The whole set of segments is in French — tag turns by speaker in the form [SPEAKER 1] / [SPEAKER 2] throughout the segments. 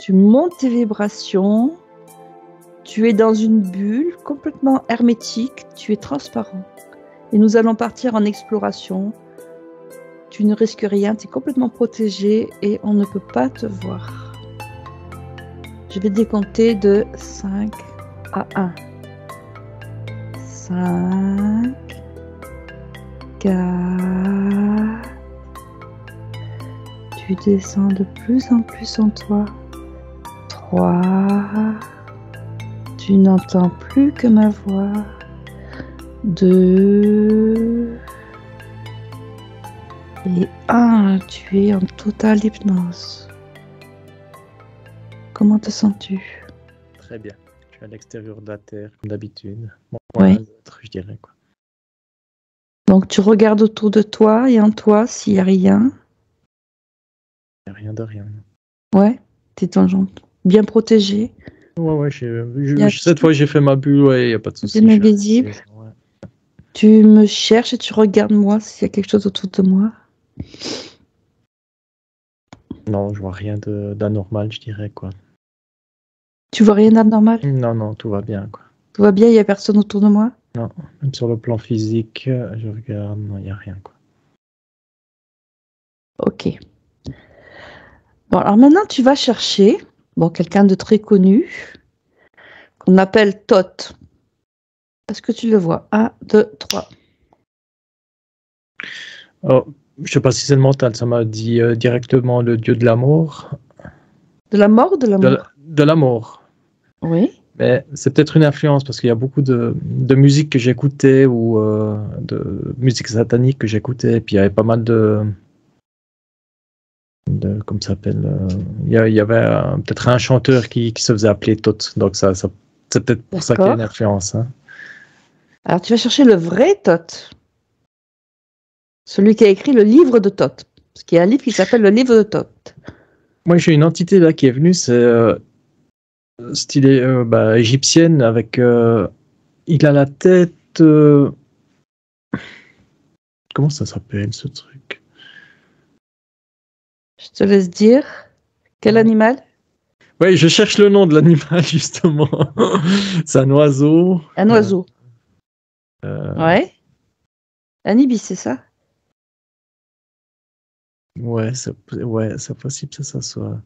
[SPEAKER 1] tu montes tes vibrations, tu es dans une bulle complètement hermétique, tu es transparent. Et nous allons partir en exploration. Tu ne risques rien, tu es complètement protégé et on ne peut pas te voir. Je vais décompter de 5 à 1. 5, 4. Tu descends de plus en plus en toi. 3. Tu n'entends plus que ma voix. 2. Et 1. Tu es en totale hypnose. Comment te sens-tu?
[SPEAKER 2] Très bien. Je suis à l'extérieur de la Terre, comme d'habitude. Bon,
[SPEAKER 1] Oui.
[SPEAKER 2] je dirais, quoi.
[SPEAKER 1] Donc tu regardes autour de toi et en toi s'il n'y a rien.
[SPEAKER 2] Il n'y a rien de rien.
[SPEAKER 1] Ouais, t'es bien protégé.
[SPEAKER 2] Ouais, cette fois j'ai fait ma bulle, ouais, il n'y a pas de souci.
[SPEAKER 1] Bien invisible.
[SPEAKER 2] Ouais.
[SPEAKER 1] Tu me cherches et tu regardes moi s'il y a quelque chose autour de moi.
[SPEAKER 2] Non, je vois rien d'anormal, je dirais, quoi.
[SPEAKER 1] Tu vois rien d'anormal?
[SPEAKER 2] Non, tout va bien, quoi.
[SPEAKER 1] Tout va bien, il n'y a personne autour de moi?
[SPEAKER 2] Non, même sur le plan physique, je regarde, non, il n'y a rien, quoi.
[SPEAKER 1] Ok. Bon, alors maintenant tu vas chercher quelqu'un de très connu qu'on appelle Thoth. Est-ce que tu le vois? 1, 2, 3.
[SPEAKER 2] Oh, je sais pas si c'est le mental, ça m'a dit directement le dieu de l'amour.
[SPEAKER 1] De la mort ou de l'amour?
[SPEAKER 2] De l'amour.
[SPEAKER 1] Oui.
[SPEAKER 2] Mais c'est peut-être une influence parce qu'il y a beaucoup de musique que j'écoutais ou de musique satanique que j'écoutais. Et puis il y avait pas mal comment ça s'appelle il y avait peut-être un chanteur qui se faisait appeler Thoth. Donc c'est peut-être pour ça qu'il y a une influence. Hein.
[SPEAKER 1] Alors tu vas chercher le vrai Thoth. Celui qui a écrit le livre de Thoth. Parce qu'il y a un livre qui s'appelle le livre de Thoth.
[SPEAKER 2] Moi j'ai une entité là qui est venue, c'est stylée égyptienne avec il a la tête comment ça s'appelle ce truc?
[SPEAKER 1] Je te laisse dire. Quel animal?
[SPEAKER 2] Oui, je cherche le nom de l'animal justement. C'est un oiseau.
[SPEAKER 1] Un oiseau. Ouais. Un ibis, c'est ça?
[SPEAKER 2] Ouais, c'est possible que ça soit.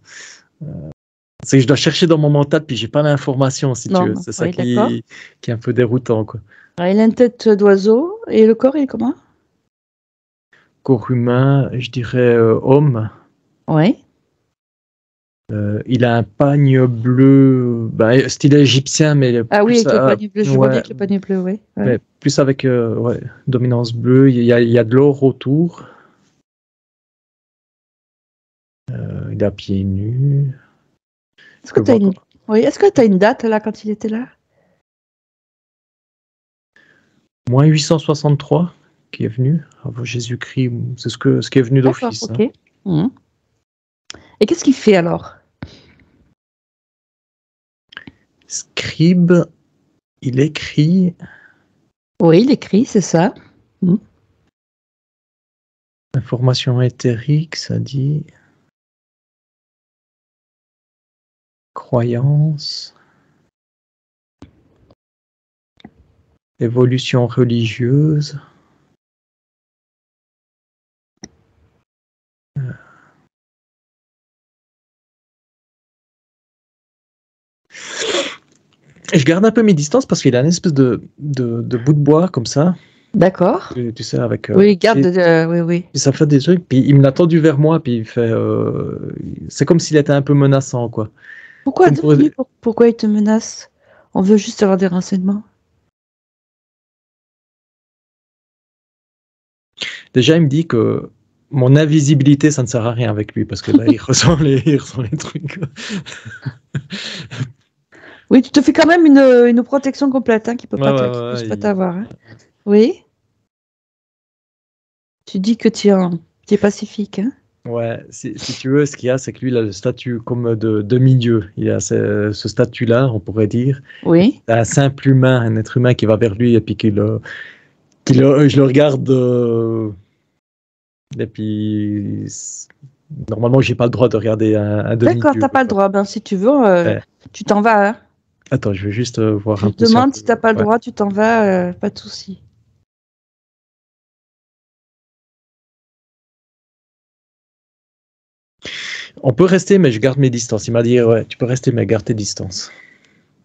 [SPEAKER 2] C'est que je dois chercher dans mon mental, puis j'ai pas l'information, si tu veux. C'est ça qui est un peu déroutant, quoi.
[SPEAKER 1] Alors, il a une tête d'oiseau, et le corps, il est comment?
[SPEAKER 2] Corps humain, je dirais homme.
[SPEAKER 1] Oui.
[SPEAKER 2] Il a un pagne bleu, style égyptien, mais
[SPEAKER 1] ah oui,
[SPEAKER 2] plus,
[SPEAKER 1] avec le pagne bleu. Je vois bien avec le pagne bleu, oui. Ouais.
[SPEAKER 2] Mais plus avec dominance bleue. Il y a de l'or autour. Il a pieds nus.
[SPEAKER 1] Est-ce que tu as une date là quand il était là?
[SPEAKER 2] Moins 863 qui est venu avant Jésus-Christ. C'est ce qui est venu d'office.
[SPEAKER 1] Ok. Hein. Et qu'est-ce qu'il fait alors?
[SPEAKER 2] Scribe, il écrit.
[SPEAKER 1] Oui, il écrit, c'est ça.
[SPEAKER 2] Information éthérique, ça dit. Croyance. Évolution religieuse. Je garde un peu mes distances parce qu'il a une espèce de bout de bois comme ça.
[SPEAKER 1] D'accord.
[SPEAKER 2] Tu sais, avec.
[SPEAKER 1] Oui, garde. Oui.
[SPEAKER 2] Puis ça fait des trucs. Puis il me l'a tendu vers moi. Puis il fait. C'est comme s'il était un peu menaçant, quoi.
[SPEAKER 1] Pourquoi il te menace? On veut juste avoir des renseignements.
[SPEAKER 2] Déjà, il me dit que mon invisibilité, ça ne sert à rien avec lui parce que là, il ressent les trucs.
[SPEAKER 1] Oui, tu te fais quand même une protection complète qui peut pas t'avoir. Hein. Oui. Tu dis que tu es pacifique. Hein.
[SPEAKER 2] Ouais, si tu veux, ce qu'il y a, c'est que lui, il a le statut comme de demi-dieu. Il a ce statut-là, on pourrait dire.
[SPEAKER 1] Oui.
[SPEAKER 2] Un simple humain, un être humain qui va vers lui et puis je le regarde et puis Normalement, j'ai pas le droit de regarder un demi-dieu.
[SPEAKER 1] D'accord, t'as pas le droit. Ben, si tu veux, tu t'en vas. Hein.
[SPEAKER 2] Attends, je vais juste voir un peu.
[SPEAKER 1] Je te demande si t'as pas le droit, tu t'en vas, pas de souci.
[SPEAKER 2] On peut rester, mais je garde mes distances. Il m'a dit, ouais, tu peux rester, mais garde tes distances.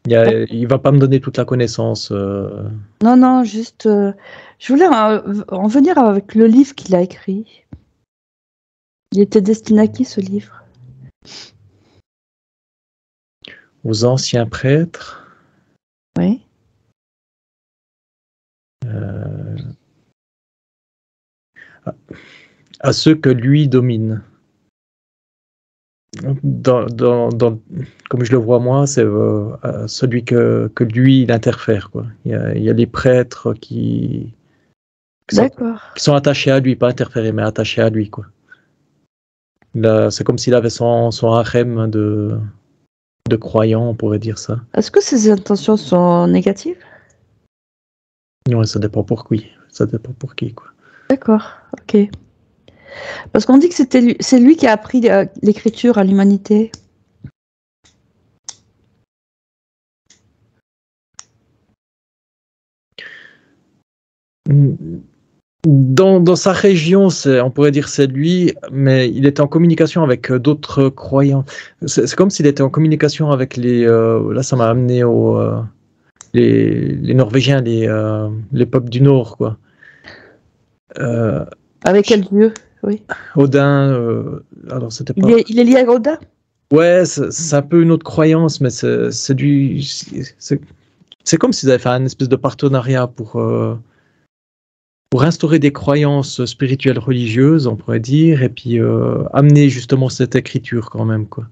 [SPEAKER 2] Il va pas me donner toute la connaissance.
[SPEAKER 1] Non, non, juste, je voulais en venir avec le livre qu'il a écrit. Il était destiné à qui, ce livre?
[SPEAKER 2] Aux anciens prêtres.
[SPEAKER 1] Oui.
[SPEAKER 2] À ceux que lui domine. Comme je le vois moi, c'est celui que lui il interfère, quoi. Il y a les prêtres qui sont attachés à lui, pas interférés, mais attachés à lui, quoi. Là, c'est comme s'il avait son harem de croyants, on pourrait dire ça.
[SPEAKER 1] Est-ce que ses intentions sont négatives?
[SPEAKER 2] Non, ça dépend pour qui. Ça dépend pour qui, quoi.
[SPEAKER 1] D'accord, ok. Parce qu'on dit que c'est lui qui a appris l'écriture à l'humanité.
[SPEAKER 2] Dans sa région, on pourrait dire c'est lui, mais il était en communication avec d'autres croyants. C'est comme s'il était en communication avec là, ça m'a amené les Norvégiens, les peuples du Nord, quoi.
[SPEAKER 1] Avec quel dieu? Oui.
[SPEAKER 2] Odin. Alors c'était pas.
[SPEAKER 1] Il est lié à Odin?
[SPEAKER 2] Ouais, c'est un peu une autre croyance, mais c'est comme s'ils avaient fait un espèce de partenariat pour instaurer des croyances spirituelles religieuses, on pourrait dire, et puis amener justement cette écriture quand même, quoi.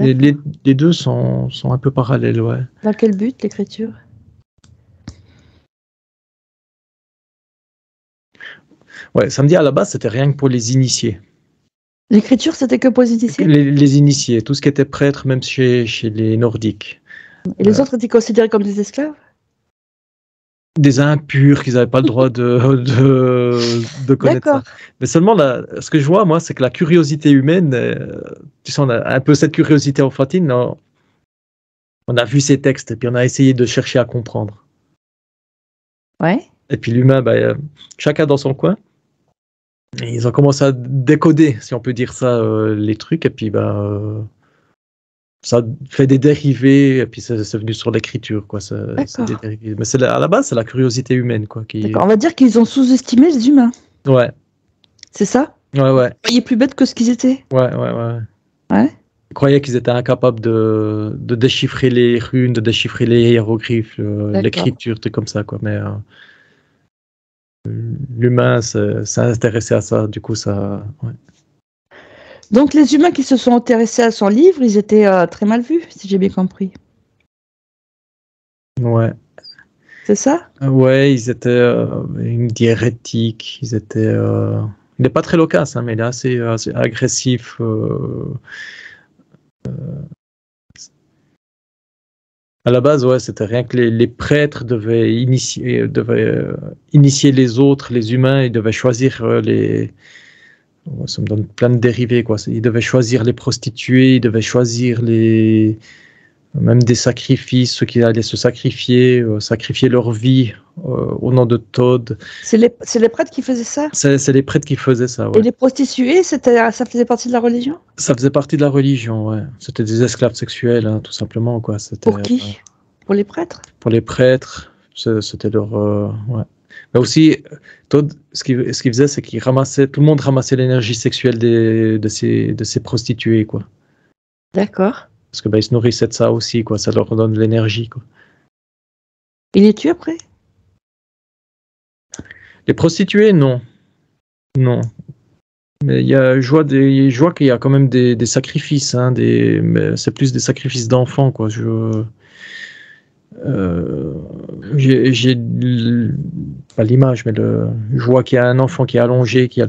[SPEAKER 2] Les deux sont un peu parallèles, ouais.
[SPEAKER 1] Dans quel but, l'écriture?
[SPEAKER 2] Ouais, ça me dit à la base, c'était rien que pour les initiés.
[SPEAKER 1] L'écriture, c'était que pour les initiés?
[SPEAKER 2] Les initiés, tout ce qui était prêtre, même chez les Nordiques.
[SPEAKER 1] Et les autres étaient considérés comme des esclaves?
[SPEAKER 2] Des impurs qu'ils n'avaient pas le droit de connaître ça. Mais seulement, ce que je vois, moi, c'est que la curiosité humaine, tu sais, on a un peu cette curiosité enfantine, on a vu ces textes, et puis on a essayé de chercher à comprendre.
[SPEAKER 1] Ouais.
[SPEAKER 2] Et puis l'humain, chacun dans son coin. Et ils ont commencé à décoder, si on peut dire ça, les trucs, et puis ça fait des dérivés, et puis c'est venu sur l'écriture, quoi. C'est des dérivés. Mais à la base, c'est la curiosité humaine, quoi.
[SPEAKER 1] On va dire qu'ils ont sous-estimé les humains.
[SPEAKER 2] Ouais.
[SPEAKER 1] C'est ça?
[SPEAKER 2] Ouais.
[SPEAKER 1] Ils étaient plus bêtes que ce qu'ils étaient.
[SPEAKER 2] Ouais. Ils croyaient qu'ils étaient incapables de déchiffrer les runes, de déchiffrer les hiéroglyphes, l'écriture, tout comme ça, quoi. Mais l'humain s'est intéressé à ça, du coup, ça. Ouais.
[SPEAKER 1] Donc les humains qui se sont intéressés à son livre, ils étaient très mal vus, si j'ai bien compris.
[SPEAKER 2] Ouais.
[SPEAKER 1] C'est ça?
[SPEAKER 2] Ouais, ils étaient hérétiques, ils étaient. Il n'est pas très loquace, hein, mais il est assez agressif. À la base, ouais, c'était rien que les prêtres devaient initier les autres, les humains, ils devaient choisir ça me donne plein de dérivés, quoi. Ils devaient choisir les prostituées, ils devaient choisir même des sacrifices, ceux qui allaient se sacrifier leur vie au nom de Todd.
[SPEAKER 1] C'est les prêtres qui faisaient ça?
[SPEAKER 2] C'est les prêtres qui faisaient ça, ouais.
[SPEAKER 1] Et les prostituées, ça faisait partie de la religion? Ça
[SPEAKER 2] faisait partie de la religion, ouais. C'était des esclaves sexuels, hein, tout simplement, quoi.
[SPEAKER 1] Pour qui? Pour les prêtres?
[SPEAKER 2] Pour les prêtres, c'était leur... ouais. Mais aussi, Todd, ce qu'il faisait, c'est qu'il ramassait... Tout le monde ramassait l'énergie sexuelle de ces prostituées, quoi.
[SPEAKER 1] D'accord.
[SPEAKER 2] Parce que ils se nourrissaient de ça aussi, quoi. Ça leur donne de l'énergie, quoi.
[SPEAKER 1] Il les tue après?
[SPEAKER 2] Les prostituées, non. Non. Mais je vois qu'il y a quand même des sacrifices, hein, mais c'est plus des sacrifices d'enfants, quoi. J'ai pas l'image, mais je vois qu'il y a un enfant qui est allongé, qui a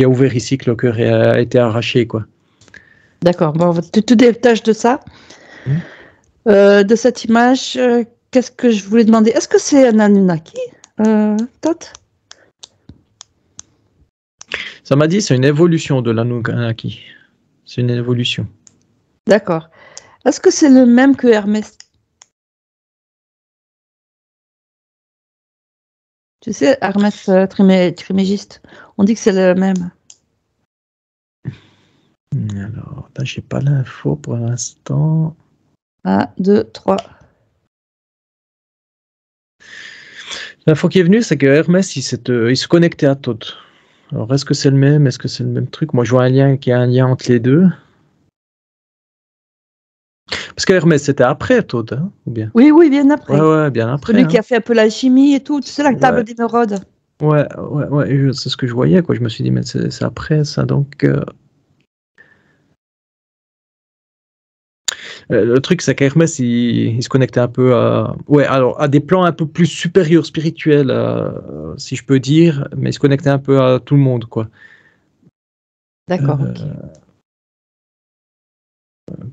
[SPEAKER 2] ouvert ici, que le cœur a été arraché, quoi. D'accord,
[SPEAKER 1] bon, tu détaches de ça. De cette image, qu'est-ce que je voulais demander? Est-ce que c'est un Anunnaki, Todd?
[SPEAKER 2] Ça m'a dit c'est une évolution de l'Anunnaki. C'est une évolution.
[SPEAKER 1] D'accord. Est-ce que c'est le même que Hermès? Tu sais, Hermès Trismégiste, on dit que c'est le même.
[SPEAKER 2] Alors, là, j'ai pas l'info pour l'instant.
[SPEAKER 1] 1, 2, 3.
[SPEAKER 2] L'info qui est venue, c'est que Hermès, il se connectait à Thoth. Alors, est-ce que c'est le même? Est-ce que c'est le même truc? Moi, je vois qu'il y a un lien entre les deux. Parce que Hermès, c'était après Thoth, hein, ou bien?
[SPEAKER 1] Oui, bien après.
[SPEAKER 2] Ouais, bien après.
[SPEAKER 1] Celui qui a fait un peu l'alchimie et tout. Tu sais, la table d'émeraude.
[SPEAKER 2] Ouais, c'est ce que je voyais, quoi. Je me suis dit, mais c'est après ça, donc... Le truc, c'est qu'Hermès, il se connectait un peu à des plans un peu plus supérieurs, spirituels, si je peux dire, mais il se connectait un peu à tout le monde, quoi.
[SPEAKER 1] D'accord, ok.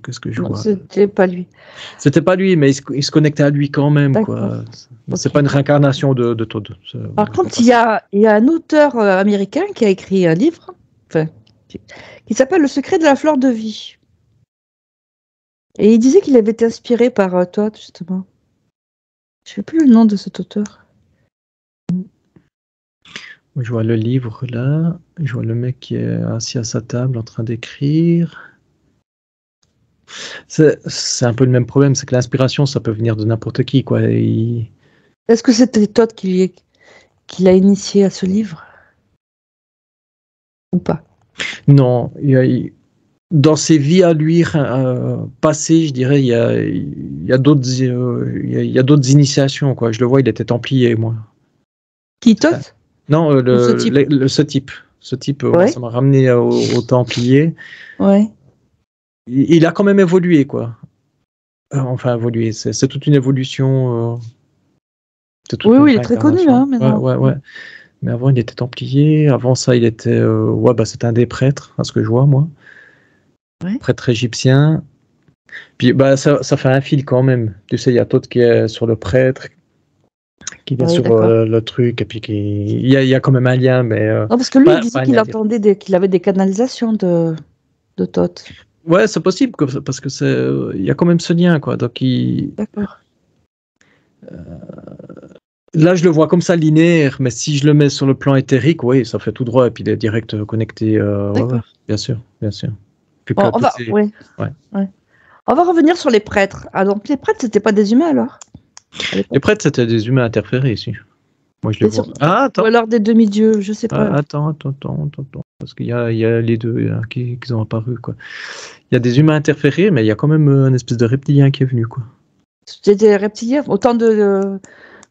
[SPEAKER 2] Qu'est-ce que je
[SPEAKER 1] Non,
[SPEAKER 2] vois?
[SPEAKER 1] c'était pas lui.
[SPEAKER 2] C'était pas lui, mais il se connectait à lui quand même, quoi. C'est
[SPEAKER 1] Ok.
[SPEAKER 2] pas une réincarnation de Todd.
[SPEAKER 1] Par contre, il y a un auteur américain qui a écrit un livre qui s'appelle Le secret de la fleur de vie. Et il disait qu'il avait été inspiré par toi, justement. Je ne sais plus le nom de cet auteur.
[SPEAKER 2] Je vois le livre là, je vois le mec qui est assis à sa table en train d'écrire. C'est un peu le même problème, c'est que l'inspiration, ça peut venir de n'importe qui, quoi.
[SPEAKER 1] Est-ce que c'était Todd qui l'a initié à ce livre? Ou pas?
[SPEAKER 2] Non, dans ses vies à lui passées, je dirais, il y a d'autres initiations, quoi. Je le vois, il était templier, moi.
[SPEAKER 1] Qui, Todd?
[SPEAKER 2] Non,
[SPEAKER 1] ce type.
[SPEAKER 2] Ce type,
[SPEAKER 1] Ouais.
[SPEAKER 2] ça m'a ramené au templier.
[SPEAKER 1] Ouais.
[SPEAKER 2] Il a quand même évolué, quoi. Enfin, évolué, c'est toute une évolution.
[SPEAKER 1] Oui, il est très connu, hein, maintenant.
[SPEAKER 2] Ouais. Mais avant, il était templier. Avant ça, il était... c'était un des prêtres, à ce que je vois, moi.
[SPEAKER 1] Ouais.
[SPEAKER 2] Prêtre égyptien. Puis, ça fait un fil quand même. Tu sais, il y a Thoth qui est sur le prêtre, qui vient sur le truc, et puis il y a quand même un lien, mais...
[SPEAKER 1] non, parce que lui, il disait qu'il avait des canalisations de Thoth.
[SPEAKER 2] Ouais, c'est possible, parce que il y a quand même ce lien, quoi. Donc,
[SPEAKER 1] D'accord.
[SPEAKER 2] là, je le vois comme ça, linéaire, mais si je le mets sur le plan éthérique, oui, ça fait tout droit, et puis il est direct connecté. Ouais, bien sûr. Puis
[SPEAKER 1] bon, on va revenir sur les prêtres. Ah, donc les prêtres, c'était pas des humains, alors?
[SPEAKER 2] Les prêtres, c'était des humains interférés, ici. Moi, je les vois.
[SPEAKER 1] Ou alors des demi-dieux, je sais pas.
[SPEAKER 2] Attends. Parce qu'il y a les deux qui ont apparu, quoi. Il y a des humains interférés, mais il y a quand même un espèce de reptilien qui est venu, quoi.
[SPEAKER 1] C'était des reptiliens, autant de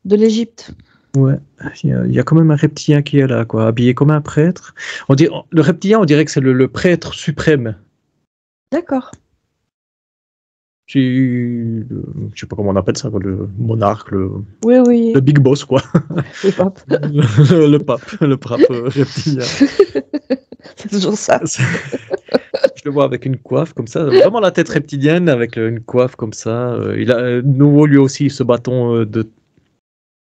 [SPEAKER 1] l'Égypte.
[SPEAKER 2] Ouais, il y a quand même un reptilien qui est là, quoi, habillé comme un prêtre. Le reptilien, on dirait que c'est le prêtre suprême.
[SPEAKER 1] D'accord.
[SPEAKER 2] Je sais pas comment on appelle ça, quoi, le monarque,
[SPEAKER 1] Oui.
[SPEAKER 2] le big boss, quoi.
[SPEAKER 1] Le pape.
[SPEAKER 2] le pape reptilien.
[SPEAKER 1] C'est toujours ça.
[SPEAKER 2] Je le vois avec une coiffe comme ça, vraiment la tête reptilienne avec une coiffe comme ça. Il a nouveau lui aussi ce bâton de...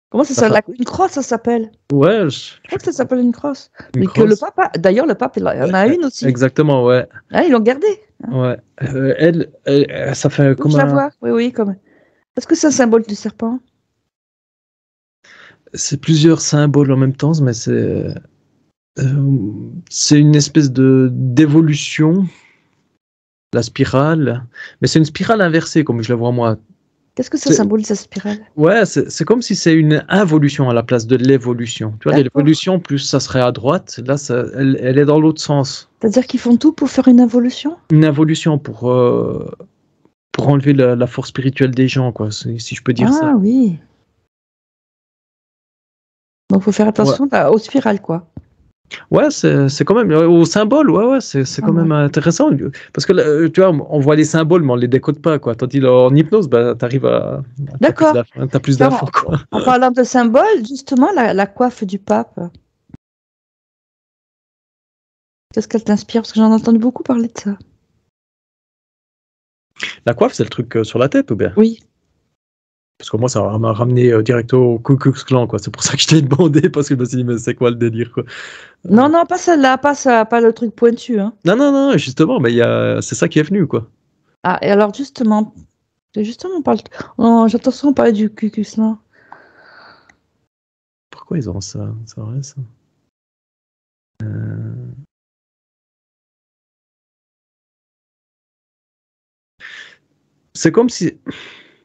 [SPEAKER 1] Comment ça s'appelle? Une crosse, ça s'appelle.
[SPEAKER 2] Ouais.
[SPEAKER 1] Je crois que ça s'appelle une crosse. Mais que le pape, d'ailleurs, le pape, il en a une aussi.
[SPEAKER 2] Exactement, ouais.
[SPEAKER 1] Ah, ils l'ont gardée.
[SPEAKER 2] Ouais. Elle, ça fait comme
[SPEAKER 1] je la vois. Oui, comme. Est-ce que c'est un symbole du serpent?
[SPEAKER 2] C'est plusieurs symboles en même temps, mais c'est une espèce d'évolution, la spirale. Mais c'est une spirale inversée, comme je la vois moi.
[SPEAKER 1] Qu'est-ce que ça symbolise, cette spirale?
[SPEAKER 2] Ouais, c'est comme si c'est une involution à la place de l'évolution. Tu vois, l'évolution, plus ça serait à droite, là, elle est dans l'autre sens.
[SPEAKER 1] C'est-à-dire qu'ils font tout pour faire une involution?
[SPEAKER 2] Une involution pour enlever la force spirituelle des gens, quoi, si je peux dire ça.
[SPEAKER 1] Ah oui. Donc, il faut faire attention aux spirales, quoi.
[SPEAKER 2] Ouais, c'est quand même au symbole, c'est quand même intéressant parce que tu vois, on voit les symboles mais on les décode pas, quoi. Tandis en hypnose, t'arrives à
[SPEAKER 1] d'accord.
[SPEAKER 2] T'as plus d'infos, quoi.
[SPEAKER 1] En parlant de symboles, justement, la coiffe du pape, qu'est-ce qu'elle t'inspire? Parce que j'en ai entendu beaucoup parler de ça.
[SPEAKER 2] La coiffe, c'est le truc sur la tête, ou bien?
[SPEAKER 1] Oui.
[SPEAKER 2] Parce que moi, ça m'a ramené direct au Ku Klux Klan, quoi. C'est pour ça que je t'ai demandé, parce que je me suis dit, mais c'est quoi le délire, quoi.
[SPEAKER 1] Non, non, pas celle-là, pas le truc pointu. Hein.
[SPEAKER 2] Non, justement, mais c'est ça qui est venu, quoi.
[SPEAKER 1] Ah, et alors justement, j'entends souvent parler du cucus là.
[SPEAKER 2] Pourquoi ils ont ça? C'est vrai, ça. C'est comme si...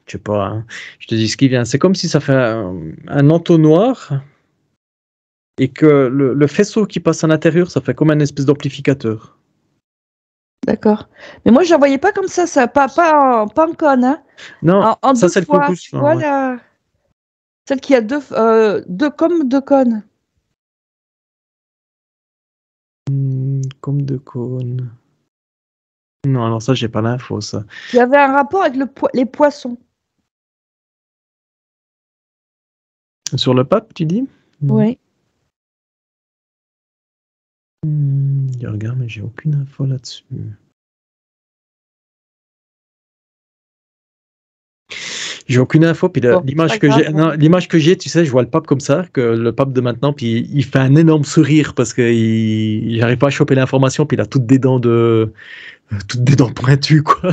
[SPEAKER 2] Je sais pas, hein. Je te dis ce qui vient. C'est comme si ça fait un entonnoir et que le faisceau qui passe à l'intérieur, ça fait comme un espèce d'amplificateur.
[SPEAKER 1] D'accord. Mais moi, je la voyais pas comme ça, pas en cône. Hein.
[SPEAKER 2] Non,
[SPEAKER 1] en
[SPEAKER 2] ça
[SPEAKER 1] deux
[SPEAKER 2] c'est le
[SPEAKER 1] fois,
[SPEAKER 2] cocus.
[SPEAKER 1] tu vois,
[SPEAKER 2] Ouais.
[SPEAKER 1] celle qui a comme deux cônes.
[SPEAKER 2] Comme de cône. Non, alors ça, j'ai pas l'info, ça.
[SPEAKER 1] Il y avait un rapport avec les poissons.
[SPEAKER 2] Sur le pape, tu dis?
[SPEAKER 1] Oui.
[SPEAKER 2] Je regarde, mais j'ai aucune info là-dessus. J'ai aucune info, puis l'image que j'ai, tu sais, je vois le pape comme ça, que le pape de maintenant, puis il fait un énorme sourire parce qu'il n'arrive pas à choper l'information, puis il a toutes des dents pointues, quoi.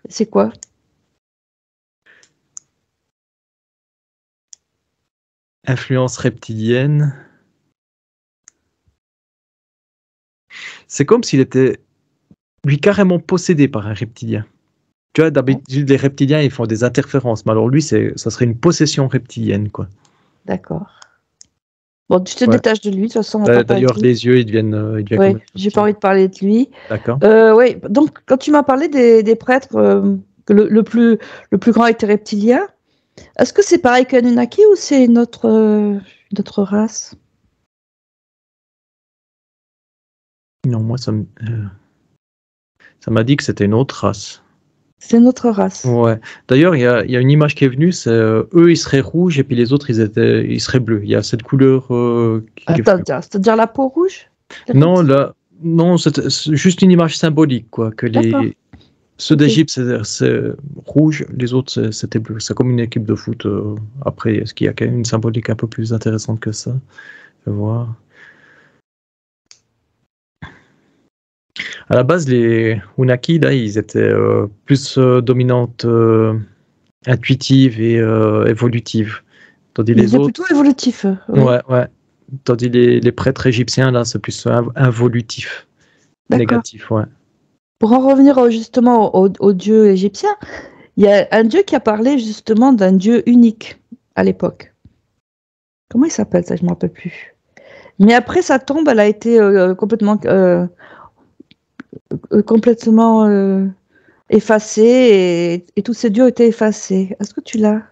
[SPEAKER 1] C'est quoi?
[SPEAKER 2] Influence reptilienne. C'est comme s'il était, lui, carrément possédé par un reptilien. Tu vois, d'habitude, les reptiliens, ils font des interférences, mais alors lui, ça serait une possession reptilienne, quoi.
[SPEAKER 1] D'accord. Bon, tu te détaches de lui, de toute façon.
[SPEAKER 2] D'ailleurs, les yeux, ils deviennent
[SPEAKER 1] oui, j'ai pas envie de parler de lui.
[SPEAKER 2] D'accord.
[SPEAKER 1] Oui, donc quand tu m'as parlé des prêtres, que le plus grand était reptilien, est-ce que c'est pareil qu'Anunnaki ou c'est notre race?
[SPEAKER 2] Non, moi, ça m'a dit que c'était une autre race.
[SPEAKER 1] C'est notre race.
[SPEAKER 2] Ouais. D'ailleurs, il y a une image qui est venue, c'est eux, ils seraient rouges et puis les autres, ils seraient bleus. Il y a cette couleur
[SPEAKER 1] c'est-à-dire la peau rouge?
[SPEAKER 2] Non, c'est juste une image symbolique, quoi. Que ceux d'Égypte, c'est rouge, les autres, c'était bleu. C'est comme une équipe de foot. Après, est-ce qu'il y a une symbolique un peu plus intéressante que ça? Je vais voir. À la base, les Unaki, là, ils étaient plus dominantes, intuitives et évolutives. Tandis les autres,
[SPEAKER 1] plutôt évolutif.
[SPEAKER 2] Ouais. Tandis les prêtres égyptiens, là, c'est plus involutif, négatif, ouais.
[SPEAKER 1] Pour en revenir justement au dieu égyptien, il y a un dieu qui a parlé justement d'un dieu unique à l'époque. Comment il s'appelle ça? Je ne me rappelle plus. Mais après sa tombe, elle a été complètement effacée et tous ces dieux ont été effacés. Est-ce que tu l'as?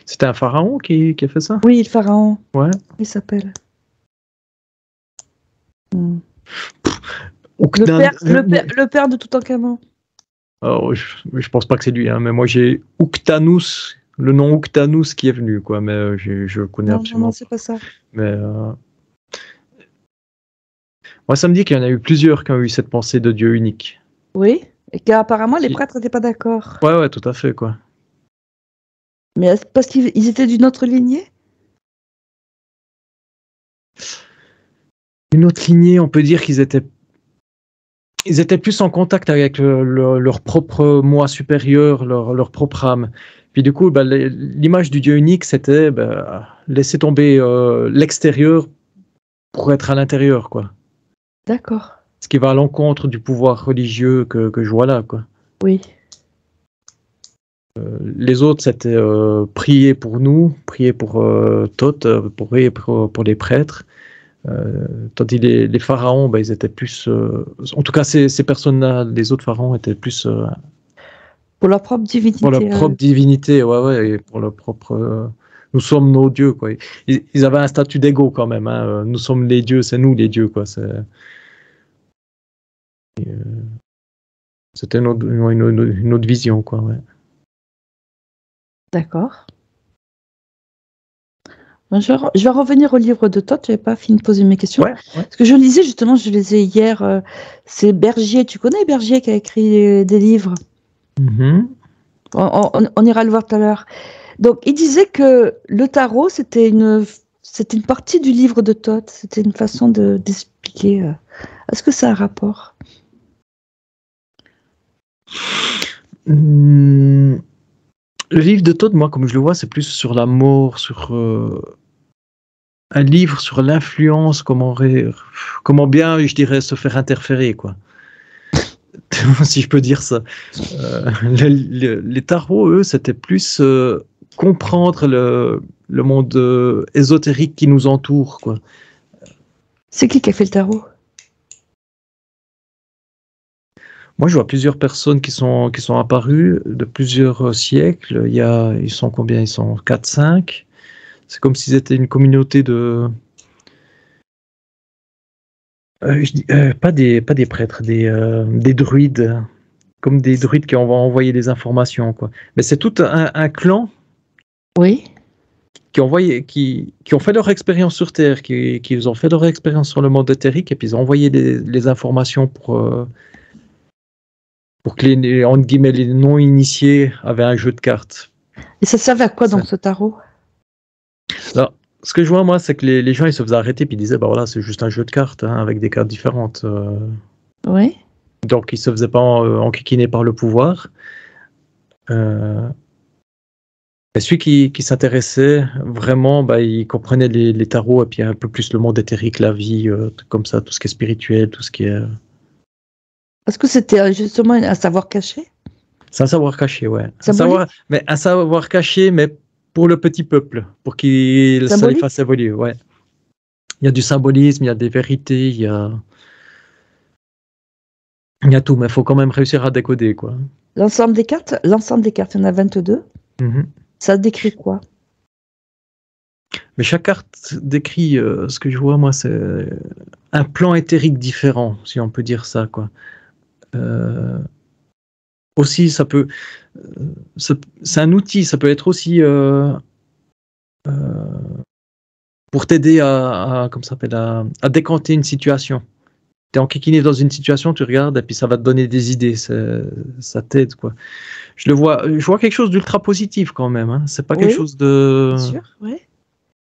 [SPEAKER 2] C'était un pharaon qui a fait ça?
[SPEAKER 1] Oui, le pharaon.
[SPEAKER 2] Ouais.
[SPEAKER 1] Il s'appelle. Le père de Toutankhamon.
[SPEAKER 2] Oh, je pense pas que c'est lui, hein, mais moi j'ai Ouktanous, le nom Ouktanous qui est venu, quoi, mais je connais absolument
[SPEAKER 1] pas. Non, c'est pas ça.
[SPEAKER 2] Mais moi, ça me dit qu'il y en a eu plusieurs qui ont eu cette pensée de Dieu unique.
[SPEAKER 1] Oui, et qu'apparemment les prêtres n'étaient pas d'accord.
[SPEAKER 2] Ouais, tout à fait, quoi.
[SPEAKER 1] Mais parce qu'ils étaient d'une autre lignée?
[SPEAKER 2] Une autre lignée, on peut dire qu'ils étaient plus en contact avec leur propre moi supérieur, leur propre âme. Puis du coup, l'image du Dieu unique, c'était laisser tomber l'extérieur pour être à l'intérieur, quoi.
[SPEAKER 1] D'accord.
[SPEAKER 2] Ce qui va à l'encontre du pouvoir religieux que je vois là, quoi.
[SPEAKER 1] Oui.
[SPEAKER 2] Les autres, c'était prier pour nous, prier pour Thoth, prier pour les prêtres. Tandis les pharaons, ils étaient plus... en tout cas, ces personnes-là, les autres pharaons étaient plus...
[SPEAKER 1] pour leur propre divinité.
[SPEAKER 2] Pour leur propre divinité, ouais, et pour leur propre... nous sommes nos dieux, quoi. Ils avaient un statut d'ego quand même, hein. Nous sommes les dieux, c'est nous les dieux, quoi. C'était une autre vision, quoi, ouais.
[SPEAKER 1] D'accord. Je vais revenir au livre de Thoth, je n'avais pas fini de poser mes questions.
[SPEAKER 2] Ouais.
[SPEAKER 1] Parce que je lisais, justement, je lisais hier, c'est Bergier, tu connais Bergier qui a écrit des livres?
[SPEAKER 2] Mm-hmm.
[SPEAKER 1] On ira le voir tout à l'heure. Donc, il disait que le tarot, c'était une partie du livre de Thoth. C'était une façon d'expliquer. Est-ce que ça a un rapport?
[SPEAKER 2] Le livre de Thoth, moi, comme je le vois, c'est plus sur la mort, sur un livre sur l'influence, comment bien, je dirais, se faire interférer, quoi. Si je peux dire ça. Les tarots, eux, c'était plus comprendre le monde ésotérique qui nous entoure, quoi.
[SPEAKER 1] C'est qui a fait le tarot?
[SPEAKER 2] Moi, je vois plusieurs personnes qui sont apparues de plusieurs siècles. Ils sont combien? Ils sont 4-5. C'est comme s'ils étaient une communauté de... pas des prêtres, des druides. Comme des druides qui ont envoyé des informations, quoi. Mais c'est tout un clan.
[SPEAKER 1] Oui.
[SPEAKER 2] Qui ont fait leur expérience sur Terre, qui ont fait leur expérience sur le monde éthérique, et puis ils ont envoyé les informations pour que entre guillemets, les non-initiés avaient un jeu de cartes.
[SPEAKER 1] Et ça servait à quoi donc ce tarot?
[SPEAKER 2] Alors, ce que je vois, moi, c'est que les gens, ils se faisaient arrêter, puis ils disaient, bah voilà, c'est juste un jeu de cartes, hein, avec des cartes différentes.
[SPEAKER 1] Oui.
[SPEAKER 2] Donc, ils se faisaient pas enquiquiner par le pouvoir. Et celui qui s'intéressait vraiment, bah, il comprenait les tarots, et puis un peu plus le monde éthérique, la vie, comme ça, tout ce qui est spirituel, tout ce qui est...
[SPEAKER 1] Est-ce que c'était justement un savoir caché? C'est
[SPEAKER 2] un savoir caché, ouais. Un savoir caché, mais pour le petit peuple, pour qu'il ça les fasse évoluer, ouais. Il y a du symbolisme, il y a des vérités, il y a tout, mais il faut quand même réussir à décoder, quoi.
[SPEAKER 1] L'ensemble des cartes, il y en a 22. Ça décrit quoi?
[SPEAKER 2] Mais chaque carte décrit, ce que je vois, moi, c'est un plan éthérique différent, si on peut dire ça, quoi. Aussi, ça peut... c'est un outil, ça peut être aussi pour t'aider à décanter une situation. Tu es enquiquiné dans une situation, tu regardes, et puis ça va te donner des idées, ça t'aide, quoi. Je vois quelque chose d'ultra positif quand même, hein. C'est pas quelque chose de...
[SPEAKER 1] Bien sûr, oui.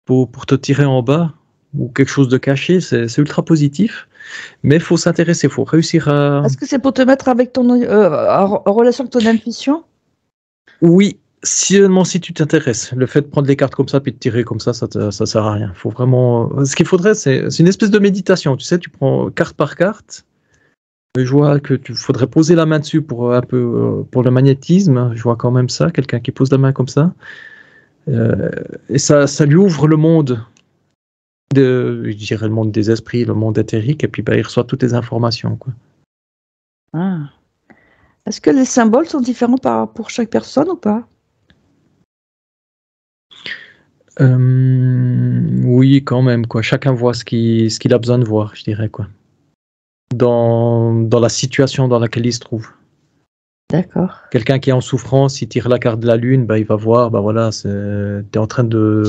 [SPEAKER 2] Pour te tirer en bas, ou quelque chose de caché, c'est ultra positif. Mais il faut s'intéresser, il faut réussir à...
[SPEAKER 1] Est-ce que c'est pour te mettre avec en relation avec ton intuition?
[SPEAKER 2] Oui, seulement si tu t'intéresses. Le fait de prendre les cartes comme ça, puis de tirer comme ça sert à rien. Faut vraiment... Ce qu'il faudrait, c'est une espèce de méditation. Tu sais, tu prends carte par carte. Je vois que tu faudrait poser la main dessus pour un peu pour le magnétisme. Je vois quand même ça, quelqu'un qui pose la main comme ça. Et ça lui ouvre le monde. Je dirais le monde des esprits, le monde éthérique, et puis il reçoit toutes les informations, quoi.
[SPEAKER 1] Ah. Est-ce que les symboles sont différents pour chaque personne ou pas?
[SPEAKER 2] Oui, quand même, quoi. Chacun voit ce qu'il a besoin de voir, je dirais, quoi. Dans la situation dans laquelle il se trouve.
[SPEAKER 1] D'accord.
[SPEAKER 2] Quelqu'un qui est en souffrance, il tire la carte de la lune, bah, il va voir, bah voilà, tu es en train de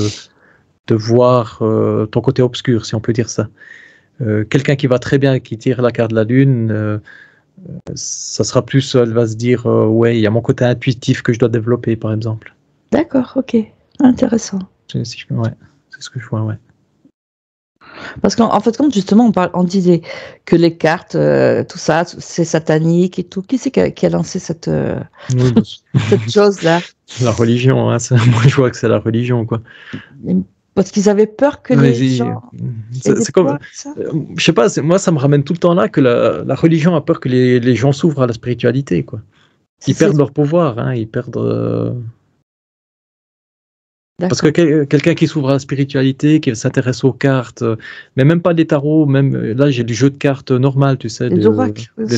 [SPEAKER 2] voir ton côté obscur, si on peut dire ça. Quelqu'un qui va très bien, qui tire la carte de la lune, ça sera plus, elle va se dire, ouais, il y a mon côté intuitif que je dois développer, par exemple.
[SPEAKER 1] D'accord, ok, intéressant.
[SPEAKER 2] Ouais, c'est ce que je vois, ouais.
[SPEAKER 1] Parce qu'en fait, quand justement on disait que les cartes, tout ça, c'est satanique et tout, qui c'est qui a lancé cette chose-là?
[SPEAKER 2] La religion, hein, moi je vois que c'est la religion, quoi.
[SPEAKER 1] Parce qu'ils avaient peur que les gens...
[SPEAKER 2] C'est comme... je sais pas, moi ça me ramène tout le temps là que la religion a peur que les gens s'ouvrent à la spiritualité, quoi. Ils perdent leur pouvoir, hein, ils perdent... Parce que quelqu'un qui s'ouvre à la spiritualité, qui s'intéresse aux cartes, mais même pas des tarots, même là j'ai du jeu de cartes normal, tu sais, des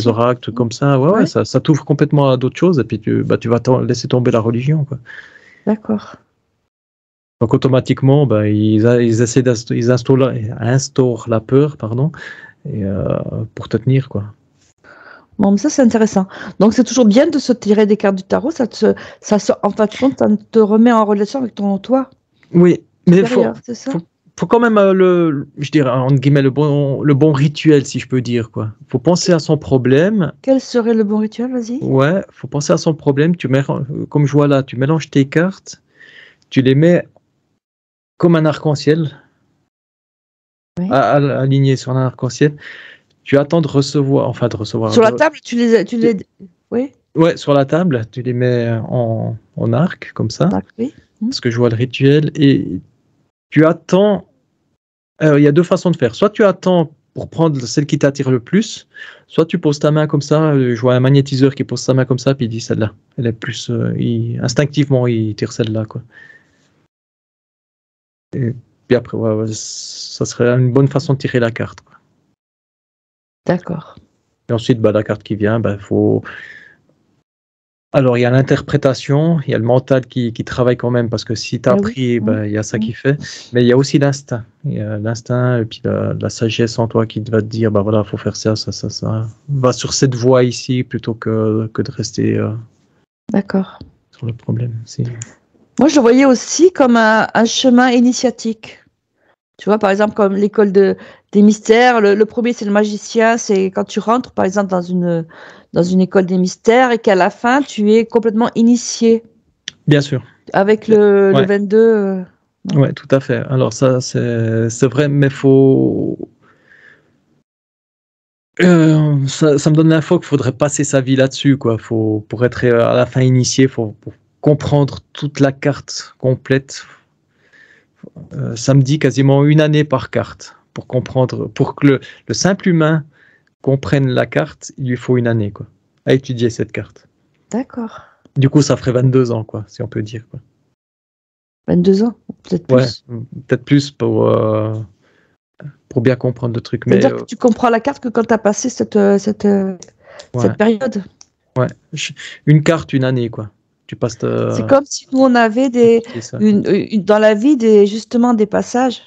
[SPEAKER 2] oracles comme ça, ouais. Ça t'ouvre complètement à d'autres choses, et puis tu vas laisser tomber la religion, quoi.
[SPEAKER 1] D'accord.
[SPEAKER 2] Donc automatiquement, ils instaurent la peur, pardon, et, pour te tenir, quoi.
[SPEAKER 1] Bon, mais ça c'est intéressant. Donc c'est toujours bien de se tirer des cartes du tarot, en fin de compte, ça te remet en relation avec ton toi.
[SPEAKER 2] Oui, mais faut quand même je dirais entre guillemets le bon rituel, si je peux dire quoi. Faut penser à son problème.
[SPEAKER 1] Quel serait le bon rituel? Vas-y.
[SPEAKER 2] Ouais, faut penser à son problème. Comme je vois là, tu mélanges tes cartes, tu les mets comme un arc-en-ciel,
[SPEAKER 1] Oui.
[SPEAKER 2] aligné sur un arc-en-ciel. Tu attends de recevoir.
[SPEAKER 1] Sur la table, Oui.
[SPEAKER 2] Ouais, sur la table, tu les mets en arc comme ça.
[SPEAKER 1] Oui.
[SPEAKER 2] Parce que je vois le rituel et tu attends. Il y a deux façons de faire. Soit tu attends pour prendre celle qui t'attire le plus, soit tu poses ta main comme ça. Je vois un magnétiseur qui pose sa main comme ça, puis il dit celle-là. Elle est plus. Instinctivement, il tire celle-là, quoi. Et puis après, ouais, ça serait une bonne façon de tirer la carte, quoi.
[SPEAKER 1] D'accord.
[SPEAKER 2] Et ensuite, la carte qui vient, faut. Alors, il y a l'interprétation, il y a le mental qui travaille quand même, parce que si tu as appris, il y a ça qui fait. Mais il y a aussi l'instinct. Il y a l'instinct et puis la sagesse en toi qui va te dire, voilà, faut faire ça. Va sur cette voie ici plutôt que de rester
[SPEAKER 1] D'accord.
[SPEAKER 2] sur le problème.
[SPEAKER 1] Moi, je le voyais aussi comme un chemin initiatique. Tu vois, par exemple, comme l'école des mystères, le premier, c'est le magicien, c'est quand tu rentres, par exemple, dans une école des mystères et qu'à la fin, tu es complètement initié.
[SPEAKER 2] Bien sûr.
[SPEAKER 1] Avec le 22.
[SPEAKER 2] Ouais, tout à fait. Alors ça, c'est vrai, mais faut... ça me donne l'info qu'il faudrait passer sa vie là-dessus, quoi. Pour être à la fin initié, pour comprendre toute la carte complète. Ça me dit quasiment une année par carte pour comprendre, pour que le simple humain comprenne la carte, il lui faut une année, quoi, à étudier cette carte.
[SPEAKER 1] D'accord.
[SPEAKER 2] Du coup, ça ferait 22 ans, quoi, si on peut dire, quoi.
[SPEAKER 1] 22 ans, peut-être plus.
[SPEAKER 2] Ouais, peut-être plus pour bien comprendre le truc.
[SPEAKER 1] C'est-à-dire que tu comprends la carte que quand tu as passé cette période.
[SPEAKER 2] Ouais, une carte, une année, quoi. Tu passes.
[SPEAKER 1] C'est comme si nous, on avait dans la vie justement des passages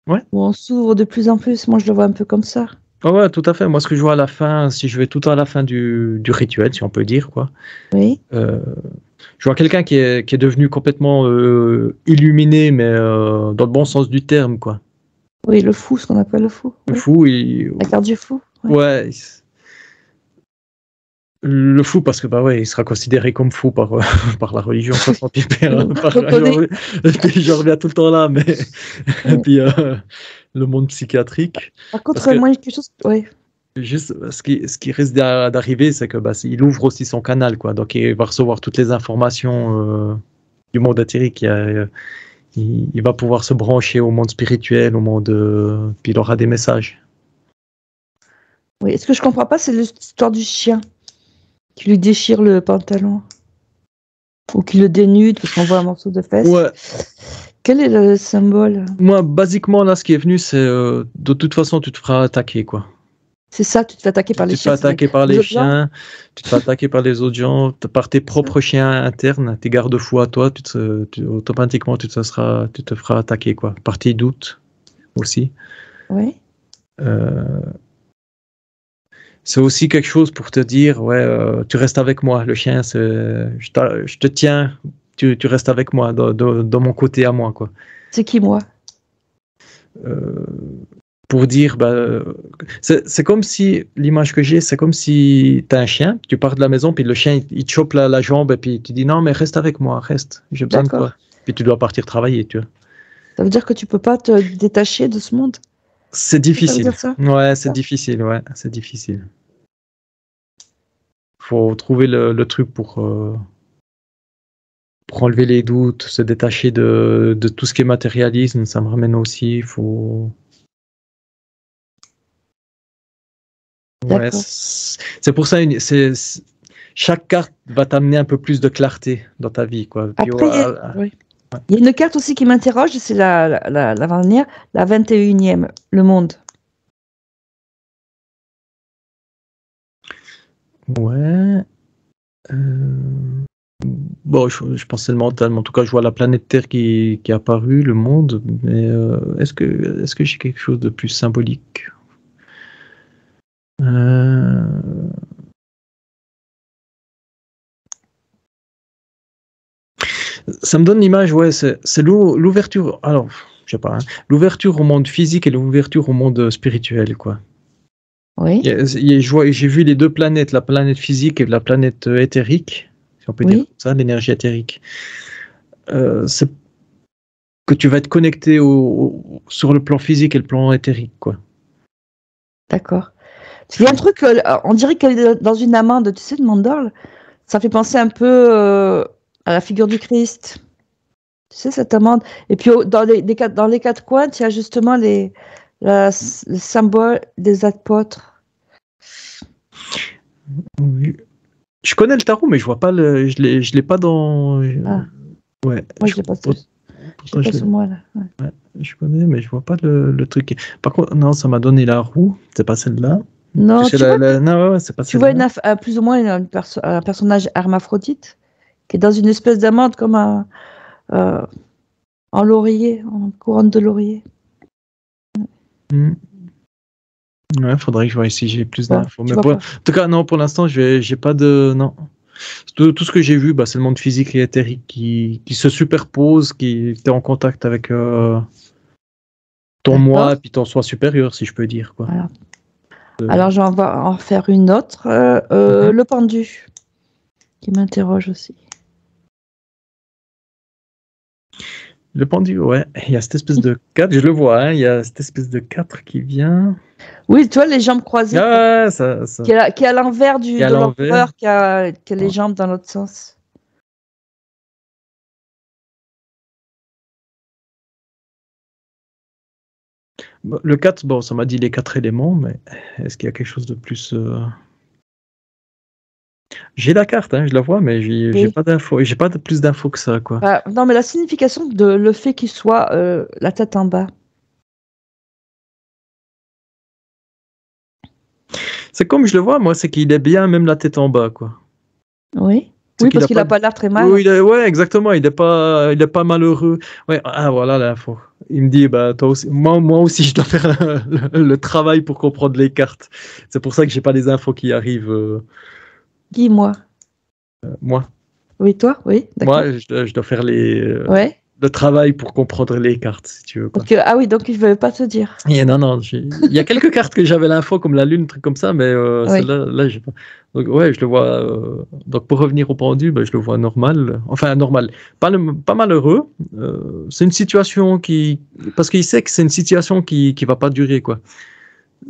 [SPEAKER 1] où on s'ouvre de plus en plus. Moi, je le vois un peu comme ça.
[SPEAKER 2] Ouais, tout à fait. Moi, ce que je vois à la fin, si je vais tout à la fin du rituel, si on peut dire, quoi.
[SPEAKER 1] Oui.
[SPEAKER 2] Je vois quelqu'un qui est devenu complètement illuminé, mais dans le bon sens du terme, quoi.
[SPEAKER 1] Oui, le fou, ce qu'on appelle le fou.
[SPEAKER 2] Le fou,
[SPEAKER 1] la carte du fou.
[SPEAKER 2] Ouais. Le fou, parce que il sera considéré comme fou par la religion, sans pipère. Je reviens tout le temps là, mais et puis le monde psychiatrique.
[SPEAKER 1] Par contre, moi, quelque chose. Ouais.
[SPEAKER 2] Juste, ce qui risque d'arriver, c'est que il ouvre aussi son canal, quoi. Donc, il va recevoir toutes les informations du monde éthérique. Il va pouvoir se brancher au monde spirituel, au monde. Puis il aura des messages.
[SPEAKER 1] Oui, ce que je comprends pas, c'est l'histoire du chien qui lui déchire le pantalon ou qui le dénude parce qu'on voit un morceau de fesse.
[SPEAKER 2] Ouais.
[SPEAKER 1] Quel est le symbole?
[SPEAKER 2] Moi, basiquement, là, ce qui est venu, c'est de toute façon, tu te feras attaquer, quoi.
[SPEAKER 1] C'est ça, tu te fais attaquer par les chiens.
[SPEAKER 2] Tu te fais attaquer par les chiens, tu te fais attaquer par les autres gens, par tes propres chiens internes, tes garde-fous à toi, automatiquement, tu te feras attaquer, quoi. Par tes doutes aussi.
[SPEAKER 1] Oui.
[SPEAKER 2] C'est aussi quelque chose pour te dire, tu restes avec moi. Le chien, je te tiens, tu restes avec moi, dans mon côté à moi, quoi.
[SPEAKER 1] C'est qui, moi?
[SPEAKER 2] Pour dire, c'est comme si, l'image que j'ai, c'est comme si tu as un chien, tu pars de la maison, puis le chien, il te chope la jambe, et puis tu dis, non, mais reste avec moi, reste, j'ai besoin de toi. Puis tu dois partir travailler, tu vois.
[SPEAKER 1] Ça veut dire que tu peux pas te détacher de ce monde?
[SPEAKER 2] C'est difficile.
[SPEAKER 1] Ça veut dire ça?
[SPEAKER 2] Ouais, c'est difficile, c'est difficile. Faut trouver le truc pour enlever les doutes, se détacher de tout ce qui est matérialisme, ça me ramène aussi, Ouais, c'est pour ça, chaque carte va t'amener un peu plus de clarté dans ta vie, quoi. Puis,
[SPEAKER 1] après, il y a une carte aussi qui m'interroge, c'est la dernière, la 21e, le monde.
[SPEAKER 2] Ouais. Bon, je pense que c'est le mental, mais en tout cas, je vois la planète Terre qui est apparue, le monde, mais est-ce que j'ai quelque chose de plus symbolique? Ça me donne l'image, c'est l'ouverture. Alors, je sais pas, hein, l'ouverture au monde physique et l'ouverture au monde spirituel, quoi.
[SPEAKER 1] Oui.
[SPEAKER 2] J'ai vu les deux planètes, la planète physique et la planète éthérique, si on peut dire ça, l'énergie éthérique. C'est que tu vas être connecté sur le plan physique et le plan éthérique, quoi.
[SPEAKER 1] D'accord. Il y a un truc, on dirait qu'elle est dans une amande, tu sais, de mandorle. Ça fait penser un peu à la figure du Christ. Tu sais, cette amande. Et puis, dans les quatre coins, il y a justement le symbole des apôtres.
[SPEAKER 2] Oui. Je connais le tarot, mais je vois pas je l'ai pas dans.
[SPEAKER 1] Ah.
[SPEAKER 2] Ouais.
[SPEAKER 1] Moi, je l'ai pas sur moi, là.
[SPEAKER 2] Ouais, je connais, mais je vois pas le truc. Par contre, non, ça m'a donné la roue. C'est pas celle-là.
[SPEAKER 1] Non,
[SPEAKER 2] non, c'est pas
[SPEAKER 1] tu
[SPEAKER 2] celle-là.
[SPEAKER 1] vois plus ou moins un personnage hermaphrodite qui est dans une espèce d'amande comme en laurier, en couronne de laurier.
[SPEAKER 2] Ouais, faudrait que je vois si j'ai plus d'infos. Mais
[SPEAKER 1] en
[SPEAKER 2] tout cas, non, pour l'instant, j'ai pas de. Non. Tout ce que j'ai vu, c'est le monde physique et éthérique qui se superpose, qui est en contact avec ton moi et puis ton soi supérieur, si je peux dire, quoi.
[SPEAKER 1] Voilà. Alors, j'en vais en faire une autre. Le pendu, qui m'interroge aussi.
[SPEAKER 2] Le pendu, ouais. Il y a cette espèce de 4, je le vois, hein, il y a cette espèce de 4 qui vient.
[SPEAKER 1] Oui, tu vois, les jambes croisées.
[SPEAKER 2] Ah,
[SPEAKER 1] qui est à l'envers de l'empereur, qui a les jambes dans l'autre sens.
[SPEAKER 2] Le 4, bon, ça m'a dit les 4 éléments, mais est-ce qu'il y a quelque chose de plus... J'ai la carte, hein, je la vois, mais j'ai pas d'infos. J'ai pas plus d'infos que ça, quoi.
[SPEAKER 1] Non, mais la signification de le fait qu'il soit la tête en bas.
[SPEAKER 2] C'est comme je le vois, moi, c'est qu'il est bien même la tête en bas, quoi.
[SPEAKER 1] Oui. Oui, parce qu'il n'a pas l'air très mal.
[SPEAKER 2] Oui, ouais, exactement. Il est pas malheureux. Ouais, voilà l'info. Il me dit, toi aussi, moi aussi, je dois faire le travail pour comprendre les cartes. C'est pour ça que j'ai pas les infos qui arrivent.
[SPEAKER 1] Dis-moi.
[SPEAKER 2] Moi.
[SPEAKER 1] Oui, toi, oui.
[SPEAKER 2] Moi, je dois faire le travail pour comprendre les cartes, si tu veux. Quoi.
[SPEAKER 1] Oui, donc il ne veut pas te dire.
[SPEAKER 2] Non, il y a quelques cartes que j'avais l'info, comme la lune, truc comme ça, mais celle-là, j'ai pas. Donc, ouais, je le vois. Donc, pour revenir au pendu, je le vois normal. Enfin, normal. Pas malheureux. C'est une situation parce qu'il sait que c'est une situation qui va pas durer, quoi.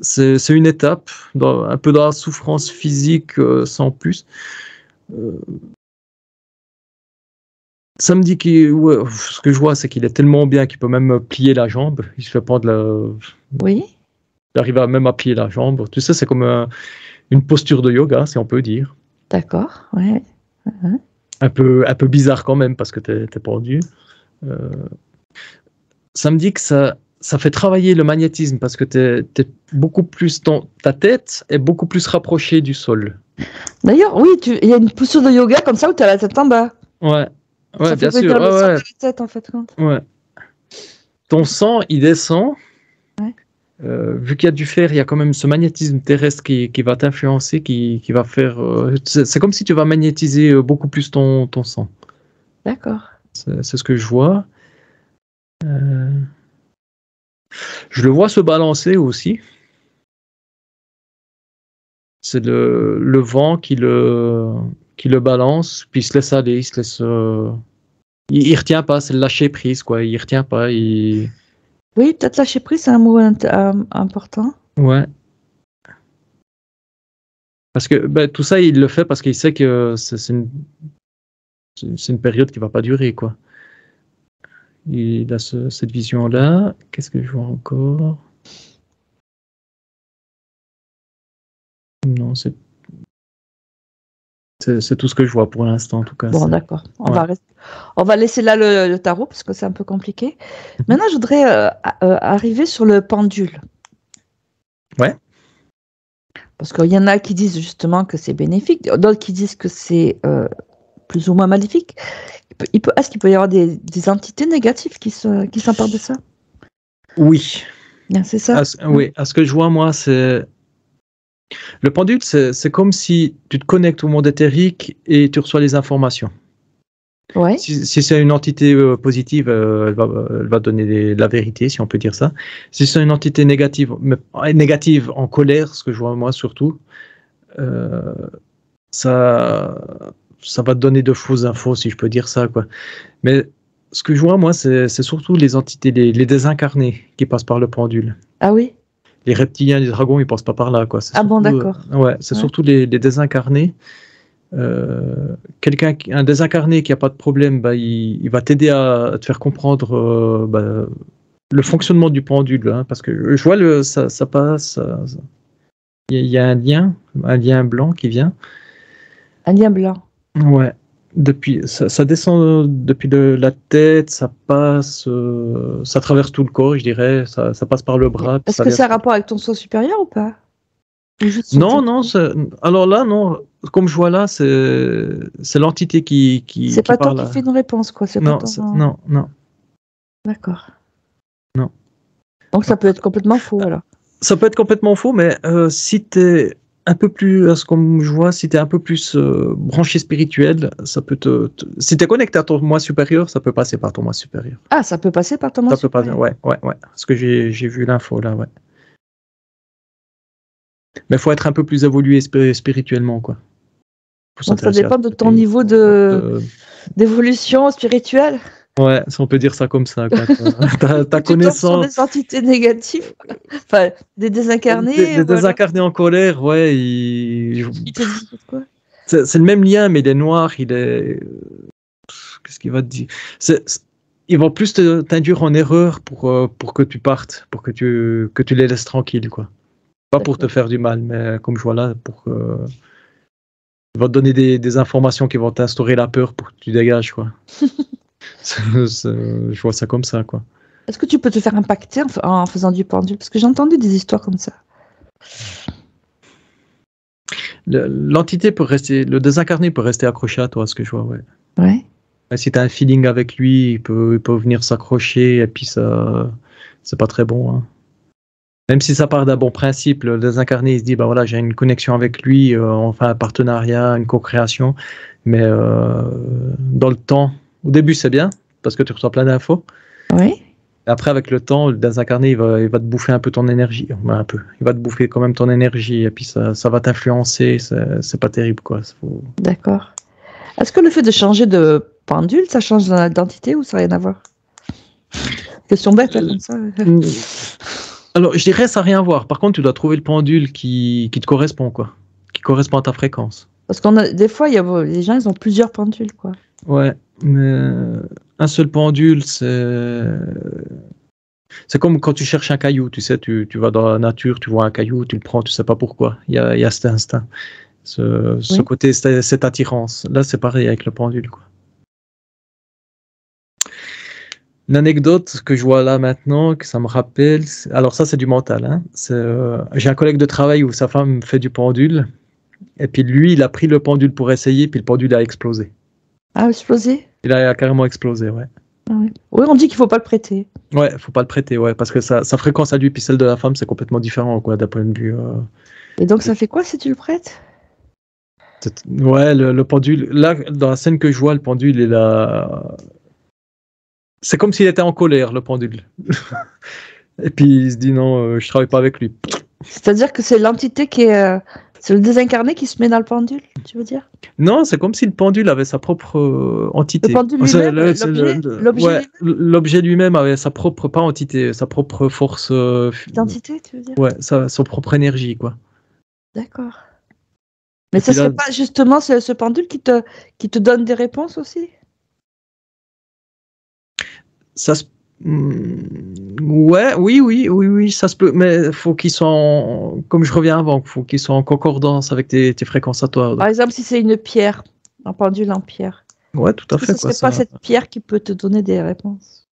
[SPEAKER 2] C'est une étape, un peu dans la souffrance physique, sans plus. Ça me dit ce que je vois, c'est qu'il est tellement bien qu'il peut même plier la jambe. Il se fait prendre
[SPEAKER 1] Oui.
[SPEAKER 2] Il arrive même à plier la jambe. Tu sais, c'est comme une posture de yoga, si on peut dire.
[SPEAKER 1] D'accord, ouais.
[SPEAKER 2] Un peu bizarre quand même, parce que t'es pendu. Ça me dit que ça fait travailler le magnétisme, parce que t'es beaucoup plus... Ta tête est beaucoup plus rapprochée du sol.
[SPEAKER 1] D'ailleurs, oui, il y a une posture de yoga comme ça où tu as la tête en bas.
[SPEAKER 2] Ouais,
[SPEAKER 1] ça
[SPEAKER 2] bien
[SPEAKER 1] fait
[SPEAKER 2] sûr.
[SPEAKER 1] Le sang de la tête, en fait.
[SPEAKER 2] Ouais. Ton sang, il descend.
[SPEAKER 1] Ouais.
[SPEAKER 2] Vu qu'il y a du fer, il y a quand même ce magnétisme terrestre qui va t'influencer, qui va faire... c'est comme si tu vas magnétiser beaucoup plus ton sang.
[SPEAKER 1] D'accord.
[SPEAKER 2] C'est ce que je vois. Je le vois se balancer aussi. C'est le vent qui le balance, puis il se laisse aller, il retient pas, c'est le lâcher prise, quoi. Il retient pas. Oui,
[SPEAKER 1] peut-être lâcher prise, c'est un mot important.
[SPEAKER 2] Ouais. Parce que tout ça, il le fait parce qu'il sait que c'est une période qui va pas durer, quoi. Il a cette vision-là. Qu'est-ce que je vois encore? Non, c'est tout ce que je vois pour l'instant, en tout cas.
[SPEAKER 1] Bon, d'accord. On va laisser là le tarot parce que c'est un peu compliqué. Maintenant, je voudrais arriver sur le pendule.
[SPEAKER 2] Ouais.
[SPEAKER 1] Parce qu'il y en a qui disent justement que c'est bénéfique, d'autres qui disent que c'est plus ou moins maléfique. Est-ce qu'il peut y avoir des entités négatives qui s'emparent de ça?
[SPEAKER 2] Oui.
[SPEAKER 1] C'est ça?
[SPEAKER 2] Oui, à ce que je vois, moi, c'est... Le pendule, c'est comme si tu te connectes au monde éthérique et tu reçois les informations.
[SPEAKER 1] Ouais.
[SPEAKER 2] Si c'est une entité positive, elle va donner la vérité, si on peut dire ça. Si c'est une entité négative, mais négative en colère, ce que je vois moi surtout, euh, ça, ça va te donner de fausses infos, si je peux dire ça, quoi. Mais ce que je vois, moi, c'est surtout les entités, les désincarnés qui passent par le pendule.
[SPEAKER 1] Ah oui?
[SPEAKER 2] Les reptiliens, les dragons, ils passent pas par là, quoi. C'est
[SPEAKER 1] Ah bon,
[SPEAKER 2] surtout,
[SPEAKER 1] d'accord.
[SPEAKER 2] ouais, c'est
[SPEAKER 1] Ouais.
[SPEAKER 2] surtout les désincarnés. Un désincarné qui a pas de problème, bah, il va t'aider à te faire comprendre le fonctionnement du pendule, hein, parce que je vois ça passe, il y a un lien blanc qui vient.
[SPEAKER 1] Un lien blanc.
[SPEAKER 2] Ouais. Depuis, ça descend depuis la tête, ça passe, ça traverse tout le corps, je dirais, ça passe par le bras, puis
[SPEAKER 1] Est-ce
[SPEAKER 2] ça
[SPEAKER 1] que
[SPEAKER 2] vient.
[SPEAKER 1] ça a rapport avec ton soi supérieur ou pas? Ou juste son
[SPEAKER 2] Non,
[SPEAKER 1] type?
[SPEAKER 2] non, alors là, non, comme je vois là, c'est l'entité
[SPEAKER 1] C'est
[SPEAKER 2] qui
[SPEAKER 1] pas toi
[SPEAKER 2] parle
[SPEAKER 1] qui
[SPEAKER 2] là.
[SPEAKER 1] fais une réponse, quoi. C'est pas
[SPEAKER 2] Non,
[SPEAKER 1] ton.
[SPEAKER 2] non, non,
[SPEAKER 1] D'accord.
[SPEAKER 2] non.
[SPEAKER 1] Donc ça peut être complètement faux alors.
[SPEAKER 2] Ça peut être complètement faux, mais si t'es un peu plus, à ce comme je vois, si t'es un peu plus branché spirituel, ça peut si t'es connecté à ton moi supérieur, ça peut passer par ton moi supérieur.
[SPEAKER 1] Ah, ça peut passer par ton moi
[SPEAKER 2] Ça peut passer,
[SPEAKER 1] supérieur.
[SPEAKER 2] ouais. Parce que j'ai vu l'info là, ouais. Mais il faut être un peu plus évolué spirituellement, quoi. Faut
[SPEAKER 1] Donc ça
[SPEAKER 2] s'intéresser à
[SPEAKER 1] dépend
[SPEAKER 2] ça.
[SPEAKER 1] de ton niveau d'évolution spirituelle.
[SPEAKER 2] Ouais, si on peut dire ça comme ça, quoi. Ta
[SPEAKER 1] Tu tombes sur
[SPEAKER 2] connaissance.
[SPEAKER 1] des entités négatives, enfin des désincarnés,
[SPEAKER 2] Des
[SPEAKER 1] voilà.
[SPEAKER 2] désincarnés en colère, ouais,
[SPEAKER 1] Ils te disent quoi?
[SPEAKER 2] c'est le même lien, mais il est noir, il est. Qu'est-ce qu'il va te dire? Ils vont plus t'induire en erreur pour que tu partes, pour que tu les laisses tranquilles, quoi. Pas pour te
[SPEAKER 1] D'accord.
[SPEAKER 2] faire du mal, mais comme je vois là, ils vont te donner des informations qui vont t'instaurer la peur pour que tu dégages, quoi. Je vois ça comme ça, quoi.
[SPEAKER 1] Est-ce que tu peux te faire impacter en faisant du pendule? Parce que j'ai entendu des histoires comme ça.
[SPEAKER 2] L'entité peut rester, le désincarné peut rester accroché à toi, ce que je vois, ouais.
[SPEAKER 1] Ouais.
[SPEAKER 2] Et si tu as un feeling avec lui, il peut venir s'accrocher, et puis ça, c'est pas très bon, hein. Même si ça part d'un bon principe, le désincarné, il se dit, bah voilà, j'ai une connexion avec lui, on fait un partenariat, une co-création, mais dans le temps, au début c'est bien, parce que tu reçois plein d'infos.
[SPEAKER 1] Oui.
[SPEAKER 2] Après, avec le temps, le désincarné, il va te bouffer un peu ton énergie, un peu. Il va te bouffer quand même ton énergie, et puis ça va t'influencer, c'est pas terrible, quoi.
[SPEAKER 1] D'accord. Est-ce que le fait de changer de pendule, ça change l'identité ou ça n'a rien à voir? Question bête, là, comme ça.
[SPEAKER 2] Alors, je dirais ça n'a rien à voir. Par contre, tu dois trouver le pendule qui te correspond, quoi. Qui correspond à ta fréquence.
[SPEAKER 1] Parce des fois, les gens, ils ont plusieurs pendules, quoi.
[SPEAKER 2] Ouais, mais un seul pendule, c'est comme quand tu cherches un caillou, tu sais, tu vas dans la nature, tu vois un caillou, tu le prends, tu sais pas pourquoi. Il y a cet instinct, ce côté, cette attirance. Là, c'est pareil avec le pendule, quoi. Une anecdote que je vois là maintenant, que ça me rappelle, alors ça c'est du mental, hein. J'ai un collègue de travail où sa femme fait du pendule, et puis lui, il a pris le pendule pour essayer, puis le pendule a explosé.
[SPEAKER 1] Ah, explosé?
[SPEAKER 2] Il a carrément explosé, ouais.
[SPEAKER 1] Ah, oui. Oui, on dit qu'il faut pas le prêter.
[SPEAKER 2] Ouais, faut pas le prêter, ouais, parce que sa fréquence à lui puis celle de la femme, c'est complètement différent, quoi, d'un point de vue.
[SPEAKER 1] Et donc, ça fait quoi si tu le prêtes?
[SPEAKER 2] Ouais, le pendule. Là, dans la scène que je vois, le pendule, il est là. C'est comme s'il était en colère, le pendule. Et puis il se dit non, je travaille pas avec lui.
[SPEAKER 1] C'est-à-dire que c'est l'entité qui est. C'est le désincarné qui se met dans le pendule, tu veux dire?
[SPEAKER 2] Non, c'est comme si le pendule avait sa propre entité.
[SPEAKER 1] Le pendule lui-même, l'objet
[SPEAKER 2] Ouais,
[SPEAKER 1] lui-même?
[SPEAKER 2] l'objet lui-même avait sa propre, pas entité, sa propre force.
[SPEAKER 1] Identité, tu veux dire?
[SPEAKER 2] Ouais, son propre énergie, quoi.
[SPEAKER 1] D'accord. Mais
[SPEAKER 2] Et
[SPEAKER 1] ça
[SPEAKER 2] puis là,
[SPEAKER 1] serait pas justement ce pendule qui te donne des réponses aussi?
[SPEAKER 2] ça se. Ouais, oui, ça se peut, mais faut qu'ils soient comme je reviens avant, faut qu'ils soient en concordance avec tes fréquences à toi.
[SPEAKER 1] Par exemple, si c'est une pierre, un pendule en pierre,
[SPEAKER 2] Ouais, tout à
[SPEAKER 1] est-ce que
[SPEAKER 2] fait,
[SPEAKER 1] ce
[SPEAKER 2] quoi,
[SPEAKER 1] serait pas cette pierre qui peut te donner des réponses?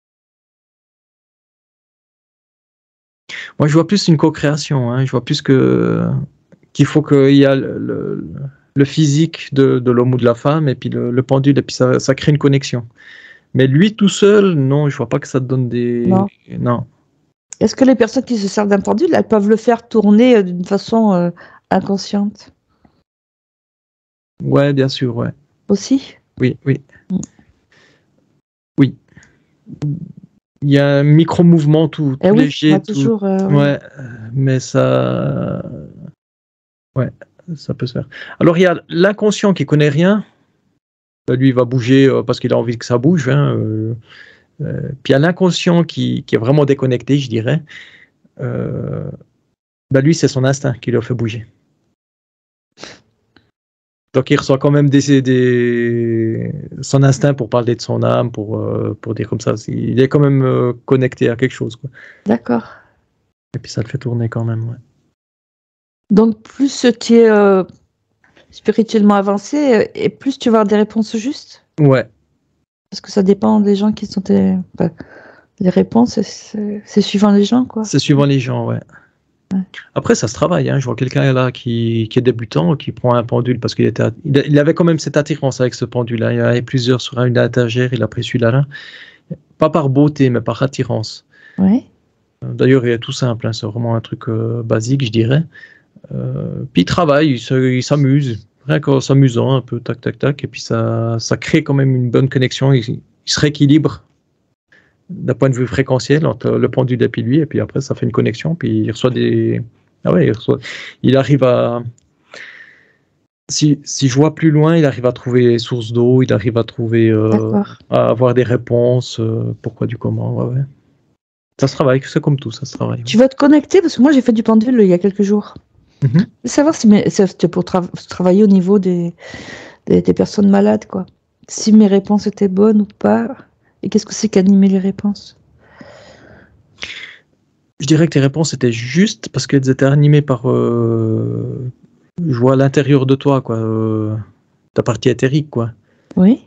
[SPEAKER 2] Moi, je vois plus une co-création, hein. Je vois plus qu'il faut qu'il y a le physique de l'homme ou de la femme, et puis le pendule, et puis ça crée une connexion. Mais lui tout seul, non, je vois pas que ça te donne des. Non.
[SPEAKER 1] Est-ce que les personnes qui se servent d'un pendule, elles peuvent le faire tourner d'une façon inconsciente
[SPEAKER 2] Ouais, bien sûr, ouais.
[SPEAKER 1] aussi?
[SPEAKER 2] Oui.
[SPEAKER 1] Mm.
[SPEAKER 2] il y a un micro-mouvement tout
[SPEAKER 1] oui,
[SPEAKER 2] léger.
[SPEAKER 1] toujours.
[SPEAKER 2] Ouais, mais ça. Ouais, ça peut se faire. Alors, il y a l'inconscient qui connaît rien. Lui, il va bouger parce qu'il a envie que ça bouge. Hein, puis il y a l'inconscient qui est vraiment déconnecté, je dirais. Lui, c'est son instinct qui le fait bouger. Donc, il reçoit quand même son instinct pour parler de son âme, pour dire comme ça. Il est quand même connecté à quelque chose, quoi.
[SPEAKER 1] D'accord.
[SPEAKER 2] Et puis, ça le fait tourner quand même, ouais.
[SPEAKER 1] Donc, plus tu es spirituellement avancé, et plus tu vas avoir des réponses justes.
[SPEAKER 2] Ouais.
[SPEAKER 1] Parce que ça dépend des gens qui sont les réponses, c'est suivant les gens, quoi.
[SPEAKER 2] C'est suivant les gens, ouais. Après, ça se travaille. Hein. Je vois quelqu'un là qui est débutant, qui prend un pendule parce il avait quand même cette attirance avec ce pendule. Hein. Il y en avait plusieurs sur une étagère. Il a pris celui-là. Pas par beauté, mais par attirance.
[SPEAKER 1] Ouais.
[SPEAKER 2] D'ailleurs, il est tout simple. Hein. C'est vraiment un truc basique, je dirais. Puis il travaille, il s'amuse. Rien qu'en s'amusant un peu, tac, tac, tac. Et puis ça crée quand même une bonne connexion. Il se rééquilibre d'un point de vue fréquentiel entre le pendule et puis lui, et puis après ça fait une connexion, puis il reçoit il arrive à, si je vois plus loin, il arrive à trouver les sources d'eau, il arrive à trouver, à avoir des réponses, pourquoi du comment, ouais. Ça se travaille, c'est comme tout, ça se travaille.
[SPEAKER 1] Tu vas te connecter, parce que moi j'ai fait du pendule il y a quelques jours. Je veux savoir si c'était pour travailler au niveau des personnes malades, quoi. Si mes réponses étaient bonnes ou pas. Et qu'est-ce que c'est qu'animer les réponses?
[SPEAKER 2] Je dirais que tes réponses étaient justes parce qu'elles étaient animées par, je vois à l'intérieur de toi, quoi, ta partie éthérique, quoi.
[SPEAKER 1] Oui.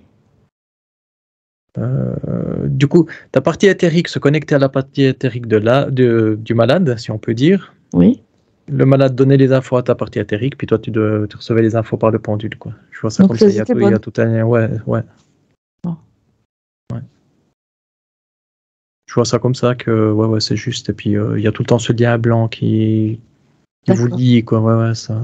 [SPEAKER 2] Du coup, ta partie éthérique se connectait à la partie éthérique du malade, si on peut dire.
[SPEAKER 1] Oui.
[SPEAKER 2] Le malade donnait les infos à ta partie éthérique, puis toi, tu recevais les infos par le pendule, quoi. Je vois ça. Donc, comme ça. Il y a tout un... Ouais.
[SPEAKER 1] Oh.
[SPEAKER 2] Ouais. Je vois ça comme ça que ouais, c'est juste. Et puis il y a tout le temps ce lien blanc qui vous lie, quoi. Ouais, ça.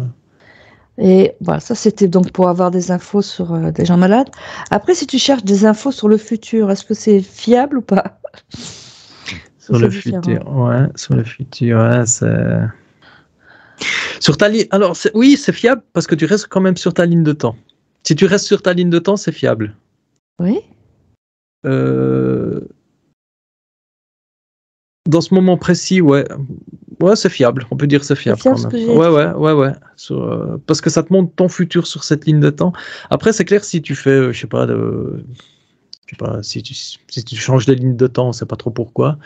[SPEAKER 1] Et voilà, ça c'était donc pour avoir des infos sur des gens malades. Après, si tu cherches des infos sur le futur, est-ce que c'est fiable ou pas?
[SPEAKER 2] Sur le futur, ouais, c'est. Sur ta ligne. Alors, oui, c'est fiable parce que tu restes quand même sur ta ligne de temps. Si tu restes sur ta ligne de temps, c'est fiable.
[SPEAKER 1] Oui.
[SPEAKER 2] Dans ce moment précis, ouais, c'est fiable. On peut dire c'est fiable quand même. Ouais. Parce que ça te montre ton futur sur cette ligne de temps. Après, c'est clair si tu fais, je sais pas, si tu changes de ligne de temps, on sait pas trop pourquoi.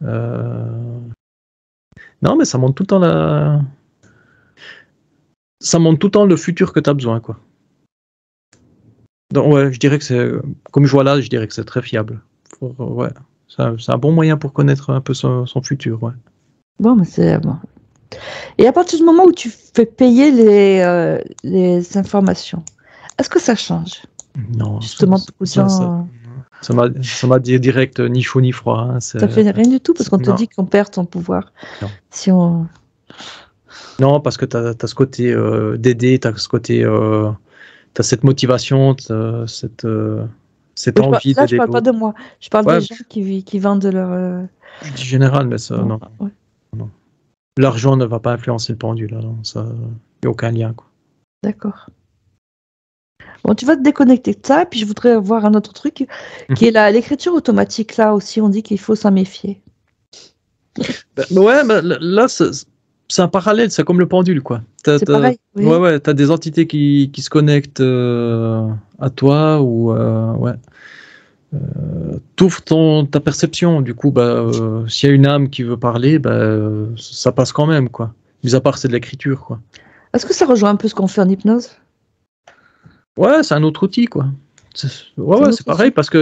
[SPEAKER 2] Non, mais ça montre tout le temps ça montre tout le temps le futur que tu as besoin, quoi. Donc, ouais, je dirais que c'est, comme je vois là, je dirais que c'est très fiable. Ouais. C'est un bon moyen pour connaître un peu son futur, ouais.
[SPEAKER 1] Bon, mais c'est bon. Et à partir du moment où tu fais payer les informations, est-ce que ça change?
[SPEAKER 2] Non.
[SPEAKER 1] Justement, beaucoup de gens...
[SPEAKER 2] Ça m'a dit direct ni chaud ni froid. Hein,
[SPEAKER 1] ça fait rien du tout parce qu'on te dit qu'on perd ton pouvoir.
[SPEAKER 2] Non.
[SPEAKER 1] Si on...
[SPEAKER 2] Non, parce que tu as ce côté d'aider, tu as ce côté... tu as cette motivation, cette envie d'aider.
[SPEAKER 1] Là, je parle pas de moi. Je parle des gens qui vendent leur...
[SPEAKER 2] Je dis général, mais ça, non.
[SPEAKER 1] Ouais.
[SPEAKER 2] Non. L'argent ne va pas influencer le pendule. Il n'y a aucun lien, quoi.
[SPEAKER 1] D'accord. Bon, tu vas te déconnecter de ça, puis je voudrais voir un autre truc qui est l'écriture automatique. Là aussi, on dit qu'il faut s'en méfier.
[SPEAKER 2] Là, c'est un parallèle, c'est comme le pendule, quoi.
[SPEAKER 1] C'est pareil. Oui.
[SPEAKER 2] Ouais, t'as des entités qui se connectent à toi ou t'ouvres ta perception. Du coup, s'il y a une âme qui veut parler, ça passe quand même, quoi. Mis à part c'est de l'écriture, quoi.
[SPEAKER 1] Est-ce que ça rejoint un peu ce qu'on fait en hypnose?
[SPEAKER 2] Ouais, c'est un autre outil, quoi. C'est pareil parce que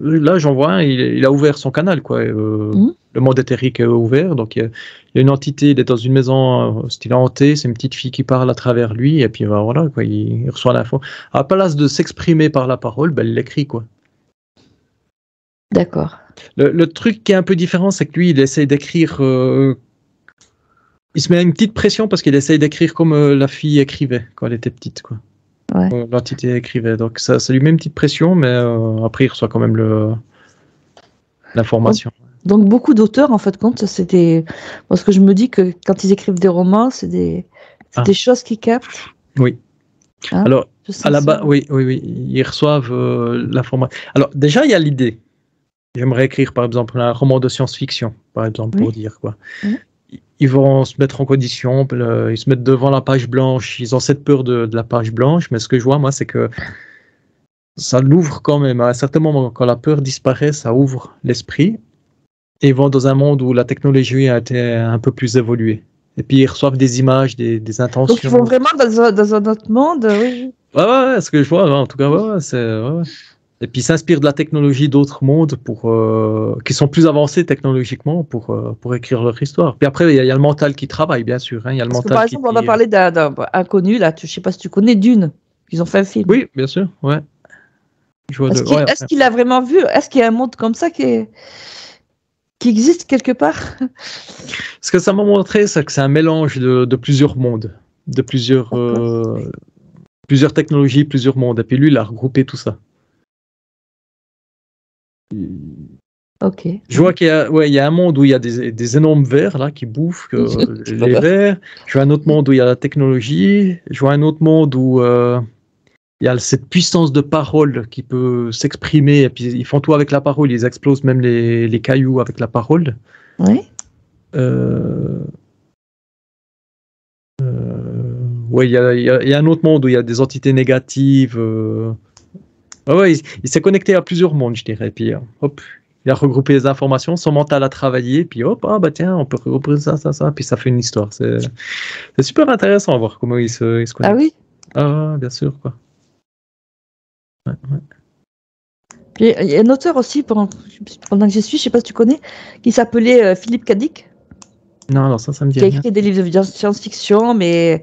[SPEAKER 2] là, j'en vois un, il a ouvert son canal, quoi. Le monde éthérique est ouvert, donc il y a une entité, il est dans une maison style hantée, c'est une petite fille qui parle à travers lui, et puis voilà, quoi, il reçoit l'info. À la place de s'exprimer par la parole, il l'écrit, quoi.
[SPEAKER 1] D'accord.
[SPEAKER 2] Le truc qui est un peu différent, c'est que lui, il essaye d'écrire. Il se met une petite pression parce qu'il essaye d'écrire comme la fille écrivait quand elle était petite, quoi.
[SPEAKER 1] Ouais.
[SPEAKER 2] L'entité écrivait, donc ça lui met une petite pression, mais après il reçoit quand même l'information.
[SPEAKER 1] Donc beaucoup d'auteurs, en fait, compte, c'est des... Parce que je me dis que quand ils écrivent des romans, c'est des choses qu'ils captent.
[SPEAKER 2] Oui.
[SPEAKER 1] Hein,
[SPEAKER 2] alors, à la base, oui, ils reçoivent l'information. Alors, déjà, il y a l'idée. J'aimerais écrire, par exemple, un roman de science-fiction, par exemple, pour dire quoi.
[SPEAKER 1] Oui.
[SPEAKER 2] Ils vont se mettre en condition, ils se mettent devant la page blanche, ils ont cette peur de la page blanche, mais ce que je vois, moi, c'est que ça l'ouvre quand même. À un certain moment, quand la peur disparaît, ça ouvre l'esprit, et ils vont dans un monde où la technologie a été un peu plus évoluée. Et puis, ils reçoivent des images, des intentions.
[SPEAKER 1] Donc, ils vont vraiment dans un autre monde, oui.
[SPEAKER 2] Ouais, ce que je vois, en tout cas, ouais. Et puis, ils s'inspirent de la technologie d'autres mondes qui sont plus avancés technologiquement pour écrire leur histoire. Puis après, il y a le mental qui travaille, bien sûr. Hein. Il y a le
[SPEAKER 1] Parce
[SPEAKER 2] mental
[SPEAKER 1] que, par exemple, on a parlé d'un inconnu, là, je ne sais pas si tu connais Dune. Ils ont fait un film.
[SPEAKER 2] Oui, bien sûr, ouais.
[SPEAKER 1] Est-ce qu'il a vraiment vu? Est-ce qu'il y a un monde comme ça qui existe quelque part?
[SPEAKER 2] Ce que ça m'a montré, c'est que c'est un mélange de plusieurs mondes, de plusieurs technologies, plusieurs mondes. Et puis lui, il a regroupé tout ça.
[SPEAKER 1] Ok.
[SPEAKER 2] Je vois qu'il y a un monde où il y a des énormes vers là qui bouffent les vers. Je vois un autre monde où il y a la technologie. Je vois un autre monde où il y a cette puissance de parole qui peut s'exprimer. Et puis ils font tout avec la parole. Ils explosent même les cailloux avec la parole.
[SPEAKER 1] Oui.
[SPEAKER 2] Ouais, il y a un autre monde où il y a des entités négatives. Il s'est connecté à plusieurs mondes, je dirais. Puis hop, il a regroupé les informations, son mental a travaillé, puis hop, tiens, on peut regrouper ça, puis ça fait une histoire. C'est super intéressant à voir comment il se connecte.
[SPEAKER 1] Ah oui?
[SPEAKER 2] Ah, bien sûr, quoi. Ouais.
[SPEAKER 1] Puis, il y a un auteur aussi, pendant que j'y suis, je ne sais pas si tu connais, qui s'appelait Philippe Cadic.
[SPEAKER 2] Non, ça me dit
[SPEAKER 1] rien.
[SPEAKER 2] Qui
[SPEAKER 1] a écrit des livres de science-fiction, mais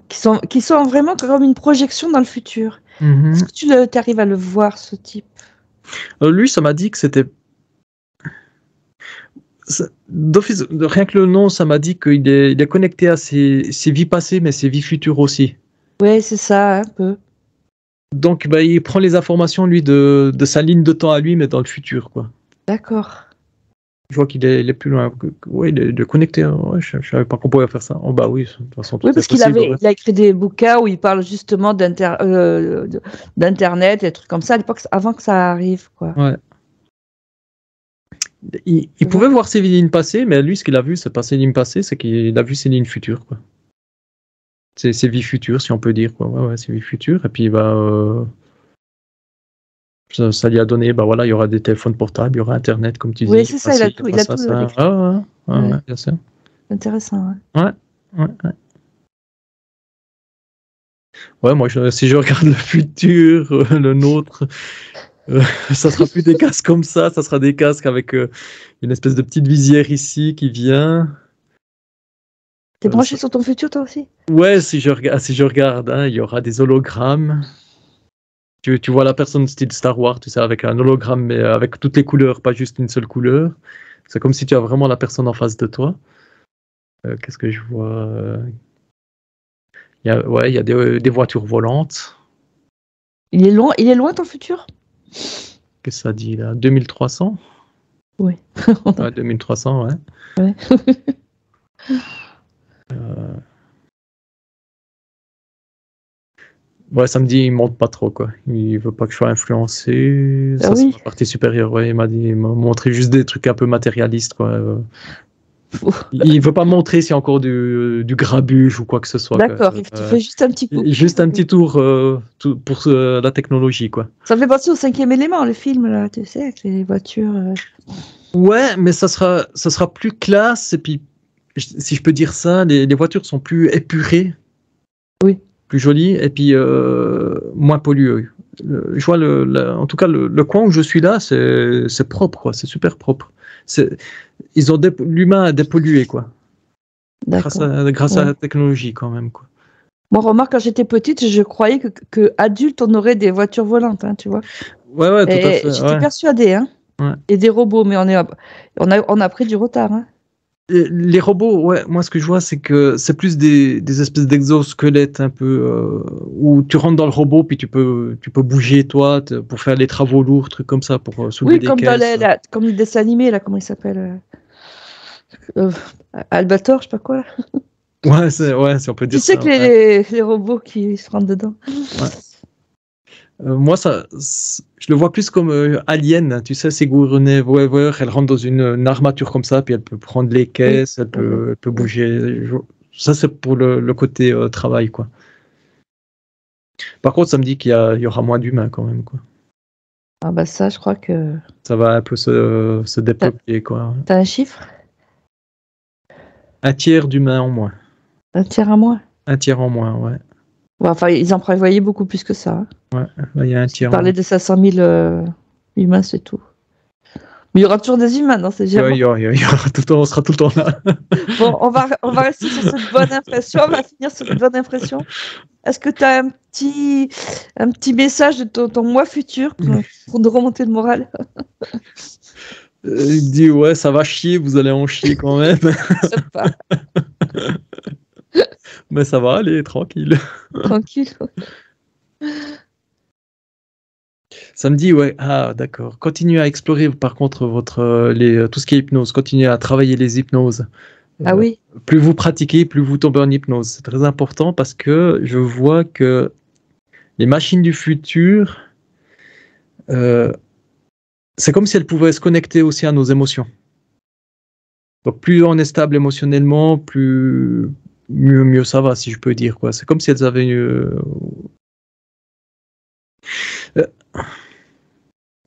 [SPEAKER 1] qui sont vraiment comme une projection dans le futur. Est-ce que tu arrives à le voir, ce type?
[SPEAKER 2] Lui, ça m'a dit que c'était... D'office, rien que le nom, ça m'a dit qu'il est connecté à ses vies passées, mais ses vies futures aussi.
[SPEAKER 1] Oui, c'est ça, un peu.
[SPEAKER 2] Donc, il prend les informations, lui, de sa ligne de temps à lui, mais dans le futur, quoi.
[SPEAKER 1] D'accord.
[SPEAKER 2] Je vois qu'il est plus loin. Oui, il est connecté. Ouais, je ne savais pas qu'on pouvait faire ça. Oh, bah oui, de toute façon.
[SPEAKER 1] Oui, parce qu'il a écrit des bouquins où il parle justement d'Internet et des trucs comme ça à l'époque, avant que ça arrive, quoi.
[SPEAKER 2] Ouais. Il pouvait voir ses lignes passées, mais lui, ce qu'il a vu, c'est pas ses lignes passées, c'est qu'il a vu ses lignes futures, quoi. C'est ses vies futures, si on peut dire, quoi. Ouais, ses vies futures. Et puis, ça lui a donné, il y aura des téléphones portables, il y aura Internet, comme tu dis.
[SPEAKER 1] Oui, c'est ça, il a tout.
[SPEAKER 2] Ouais, bien sûr.
[SPEAKER 1] Intéressant,
[SPEAKER 2] ouais. Ouais, moi, si je regarde le futur, le nôtre, ça sera plus des casques comme ça sera des casques avec une espèce de petite visière ici qui vient.
[SPEAKER 1] T'es branché sur ton futur, toi aussi?
[SPEAKER 2] Ouais, si je regarde, hein, il y aura des hologrammes. Tu vois la personne style Star Wars, tu sais, avec un hologramme, mais avec toutes les couleurs, pas juste une seule couleur. C'est comme si tu as vraiment la personne en face de toi. Qu'est-ce que je vois? Il y a des voitures volantes.
[SPEAKER 1] Il est loin ton futur?
[SPEAKER 2] Qu'est-ce que ça dit là? 2300?
[SPEAKER 1] Oui.
[SPEAKER 2] 2300, ouais.
[SPEAKER 1] Ouais.
[SPEAKER 2] Ouais, ça me dit, il monte pas trop, quoi. Il veut pas que je sois influencé. Ça, c'est la partie supérieure, ouais. Il m'a montré juste des trucs un peu matérialistes, quoi. Il veut pas montrer s'il y a encore du grabuge ou quoi que ce soit.
[SPEAKER 1] D'accord, il te fait juste un petit coup.
[SPEAKER 2] Juste un petit tour pour la technologie, quoi.
[SPEAKER 1] Ça me fait penser au 5e élément, le film, là, tu sais, avec les voitures.
[SPEAKER 2] Ouais, mais ça sera plus classe, et puis, si je peux dire ça, les voitures sont plus épurées.
[SPEAKER 1] Oui.
[SPEAKER 2] Plus jolies, et puis moins polluées. Je vois, en tout cas, le coin où je suis là, c'est propre, quoi. C'est super propre. L'humain a dépollué, quoi. Grâce à la technologie, quand même, quoi.
[SPEAKER 1] Moi, remarque, quand j'étais petite, je croyais que adulte, on aurait des voitures volantes, hein, tu vois.
[SPEAKER 2] Ouais, tout à fait.
[SPEAKER 1] J'étais persuadée, hein.
[SPEAKER 2] Ouais.
[SPEAKER 1] Et des robots, mais on a pris du retard, hein.
[SPEAKER 2] Les robots, ouais, moi ce que je vois, c'est que c'est plus des espèces d'exosquelettes un peu où tu rentres dans le robot puis tu peux bouger toi pour faire les travaux lourds, trucs comme ça, pour soulever
[SPEAKER 1] Oui,
[SPEAKER 2] des
[SPEAKER 1] comme dans
[SPEAKER 2] caisses.
[SPEAKER 1] comme le dessin animé, là, comment il s'appelle euh, Albator, je sais pas quoi, là.
[SPEAKER 2] Ouais, si on peut
[SPEAKER 1] Tu
[SPEAKER 2] dire
[SPEAKER 1] sais
[SPEAKER 2] ça.
[SPEAKER 1] que
[SPEAKER 2] Ouais.
[SPEAKER 1] les robots qui se rentrent dedans.
[SPEAKER 2] Ouais. Moi, je le vois plus comme Alien, tu sais, Sigourney Weaver, elle rentre dans une armature comme ça, puis elle peut prendre les
[SPEAKER 1] Oui.
[SPEAKER 2] caisses, elle peut bouger. Ça, c'est pour le côté travail, quoi. Par contre, ça me dit il y aura moins d'humains quand même, quoi.
[SPEAKER 1] Ah bah ça, je crois que...
[SPEAKER 2] Ça va un peu se dépeupler, quoi.
[SPEAKER 1] T'as un chiffre?
[SPEAKER 2] Un tiers d'humains en moins.
[SPEAKER 1] Un tiers à moins?
[SPEAKER 2] Un tiers en moins, ouais.
[SPEAKER 1] Ouais, enfin, ils en prévoyaient beaucoup plus que ça. Hein.
[SPEAKER 2] Ouais, là, il y a un
[SPEAKER 1] Ils
[SPEAKER 2] tiers en
[SPEAKER 1] parlaient
[SPEAKER 2] moins.
[SPEAKER 1] de 500 000 humains, c'est tout. Mais il y aura toujours des humains dans ces diamants.
[SPEAKER 2] Il y aura tout le temps, on sera tout le temps là.
[SPEAKER 1] Bon, on va rester sur cette bonne impression. On va finir sur cette bonne impression. Est-ce que tu as un petit message de ton moi futur pour nous remonter le moral?
[SPEAKER 2] Il dit, ouais, ça va chier, vous allez en chier quand même.
[SPEAKER 1] Je sais pas.
[SPEAKER 2] Mais ça va aller, tranquille.
[SPEAKER 1] Tranquille.
[SPEAKER 2] Ça me dit, ouais, ah, d'accord. Continuez à explorer, par contre, tout ce qui est hypnose. Continuez à travailler les hypnoses.
[SPEAKER 1] Ah oui.
[SPEAKER 2] Plus vous pratiquez, plus vous tombez en hypnose. C'est très important parce que je vois que les machines du futur, c'est comme si elles pouvaient se connecter aussi à nos émotions. Donc, plus on est stable émotionnellement, mieux ça va, si je peux dire, quoi. C'est comme si elles avaient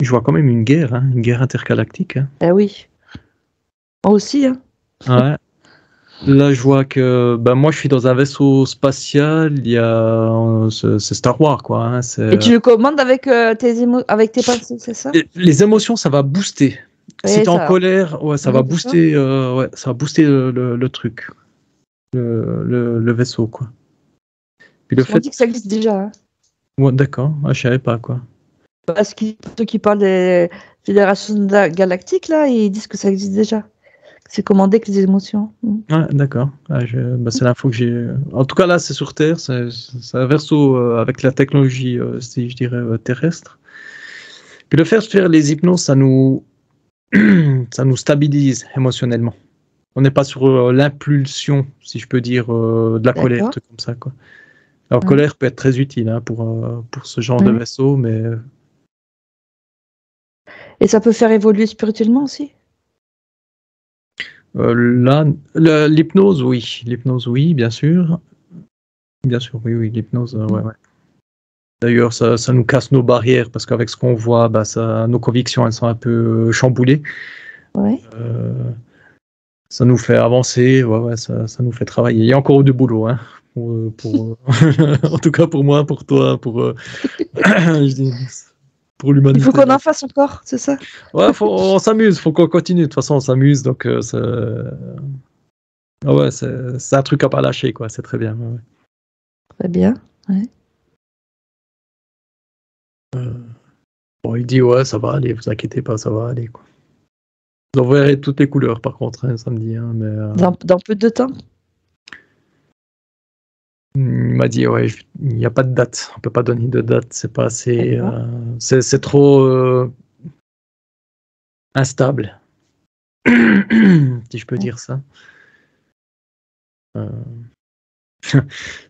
[SPEAKER 2] je vois quand même une guerre intergalactique. Hein.
[SPEAKER 1] Ah oui. Moi aussi. Hein.
[SPEAKER 2] Ouais. Là, je vois que moi, je suis dans un vaisseau spatial. C'est Star Wars, quoi. Hein,
[SPEAKER 1] Et tu le commandes avec tes pensées, c'est ça?
[SPEAKER 2] Les émotions, ça va booster. Si
[SPEAKER 1] Oui,
[SPEAKER 2] t'es en
[SPEAKER 1] ça.
[SPEAKER 2] colère, ouais, ça va
[SPEAKER 1] Oui,
[SPEAKER 2] booster. Ouais, ça va booster le truc, le vaisseau, quoi. Puis
[SPEAKER 1] On dit que ça existe déjà. Hein.
[SPEAKER 2] Ouais, d'accord. Ah, je savais pas, quoi.
[SPEAKER 1] Parce que ceux qui parlent des fédérations galactiques, là, ils disent que ça existe déjà. C'est commandé avec les émotions.
[SPEAKER 2] Ouais, d'accord. Ah, c'est l'info que j'ai. En tout cas, là, c'est sur Terre. C'est un vaisseau avec la technologie, si je dirais, terrestre. Puis le faire les hypnoses, ça nous stabilise émotionnellement. On n'est pas sur l'impulsion, si je peux dire, de la colère, truc comme ça, quoi. Alors, colère peut être très utile hein, pour ce genre de vaisseau, mais...
[SPEAKER 1] Et ça peut faire évoluer spirituellement aussi?
[SPEAKER 2] Là, l'hypnose, oui. L'hypnose, oui, bien sûr. Bien sûr, oui, l'hypnose, ouais. D'ailleurs, ça nous casse nos barrières, parce qu'avec ce qu'on voit, nos convictions, elles sont un peu chamboulées.
[SPEAKER 1] Ouais.
[SPEAKER 2] Ça nous fait avancer, ça nous fait travailler. Il y a encore du boulot, hein. En tout cas pour moi, pour toi, pour l'humanité.
[SPEAKER 1] Il faut qu'on en fasse encore, c'est ça?
[SPEAKER 2] Ouais, on s'amuse, faut qu'on continue. De toute façon, on s'amuse, donc c'est un truc à pas lâcher, quoi. C'est très bien. Ouais.
[SPEAKER 1] Très bien. Ouais.
[SPEAKER 2] Bon, il dit ouais, ça va aller, vous inquiétez pas, ça va aller, quoi. Vous en verrez toutes les couleurs, par contre, hein, samedi. Hein, mais,
[SPEAKER 1] dans peu de temps?
[SPEAKER 2] Il m'a dit ouais, il n'y a pas de date, on peut pas donner de date, c'est pas assez, c'est trop instable, si je peux dire ça.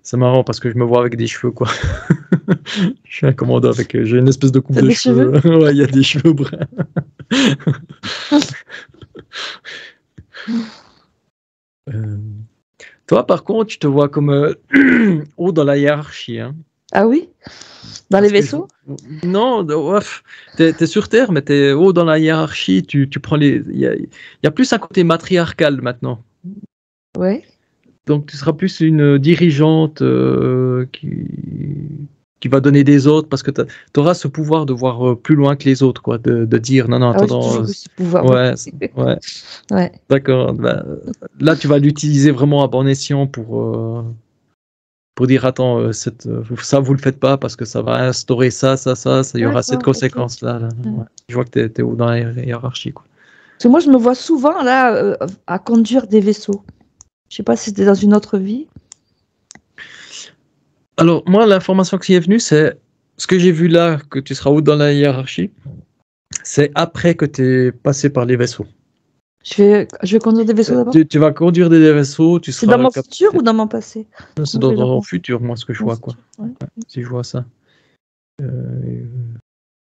[SPEAKER 2] C'est marrant parce que je me vois avec des cheveux, quoi. Je suis un commando j'ai une espèce de coupe de cheveux. Ouais, il y a des cheveux bruns. Toi, par contre, je te vois comme haut dans la hiérarchie. Hein.
[SPEAKER 1] Ah oui? Dans les vaisseaux?
[SPEAKER 2] Non, t'es sur Terre, mais t'es haut dans la hiérarchie. Tu prends il y a plus un côté matriarcal maintenant.
[SPEAKER 1] Ouais.
[SPEAKER 2] Donc, tu seras plus une dirigeante qui va donner des ordres parce que tu auras ce pouvoir de voir plus loin que les autres, quoi, de dire non, attends.
[SPEAKER 1] Ce pouvoir.
[SPEAKER 2] Ouais. D'accord. Là, tu vas l'utiliser vraiment à bon escient pour dire attends, ça vous le faites pas parce que ça va instaurer ça, il y aura cette conséquence là. Ouais. Je vois que t'es haut dans la hiérarchie, quoi.
[SPEAKER 1] Parce que moi, je me vois souvent là à conduire des vaisseaux. Je sais pas si c'était dans une autre vie.
[SPEAKER 2] Alors, moi, l'information qui est venue, c'est ce que j'ai vu là, que tu seras haut dans la hiérarchie, c'est après que tu es passé par les vaisseaux.
[SPEAKER 1] Je vais conduire des vaisseaux d'abord.
[SPEAKER 2] Tu vas conduire des vaisseaux, tu
[SPEAKER 1] C'est
[SPEAKER 2] seras
[SPEAKER 1] dans mon futur ou dans mon passé?
[SPEAKER 2] C'est dans ton futur, moi, ce que je vois, quoi.
[SPEAKER 1] Ouais.
[SPEAKER 2] Si je vois ça.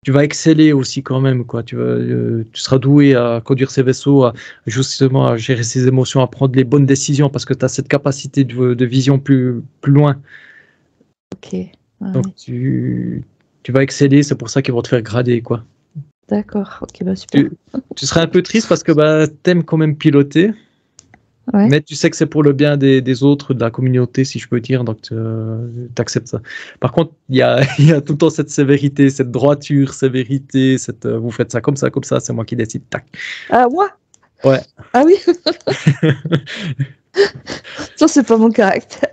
[SPEAKER 2] Tu vas exceller aussi quand même, quoi. Tu seras doué à conduire ces vaisseaux, justement à gérer ses émotions, à prendre les bonnes décisions parce que tu as cette capacité de vision plus loin.
[SPEAKER 1] Ok. Ouais.
[SPEAKER 2] Donc tu vas exceller, c'est pour ça qu'ils vont te faire grader, quoi.
[SPEAKER 1] D'accord, ok, bah super.
[SPEAKER 2] Tu seras un peu triste parce que t'aimes quand même piloter.
[SPEAKER 1] Ouais.
[SPEAKER 2] Mais tu sais que c'est pour le bien des autres, de la communauté, si je peux dire, donc tu acceptes ça. Par contre, il y a tout le temps cette sévérité, cette droiture, sévérité, vous faites ça, c'est moi qui décide. Tac.
[SPEAKER 1] Ah, moi?
[SPEAKER 2] Ouais.
[SPEAKER 1] Ah oui. Ça, c'est pas mon caractère.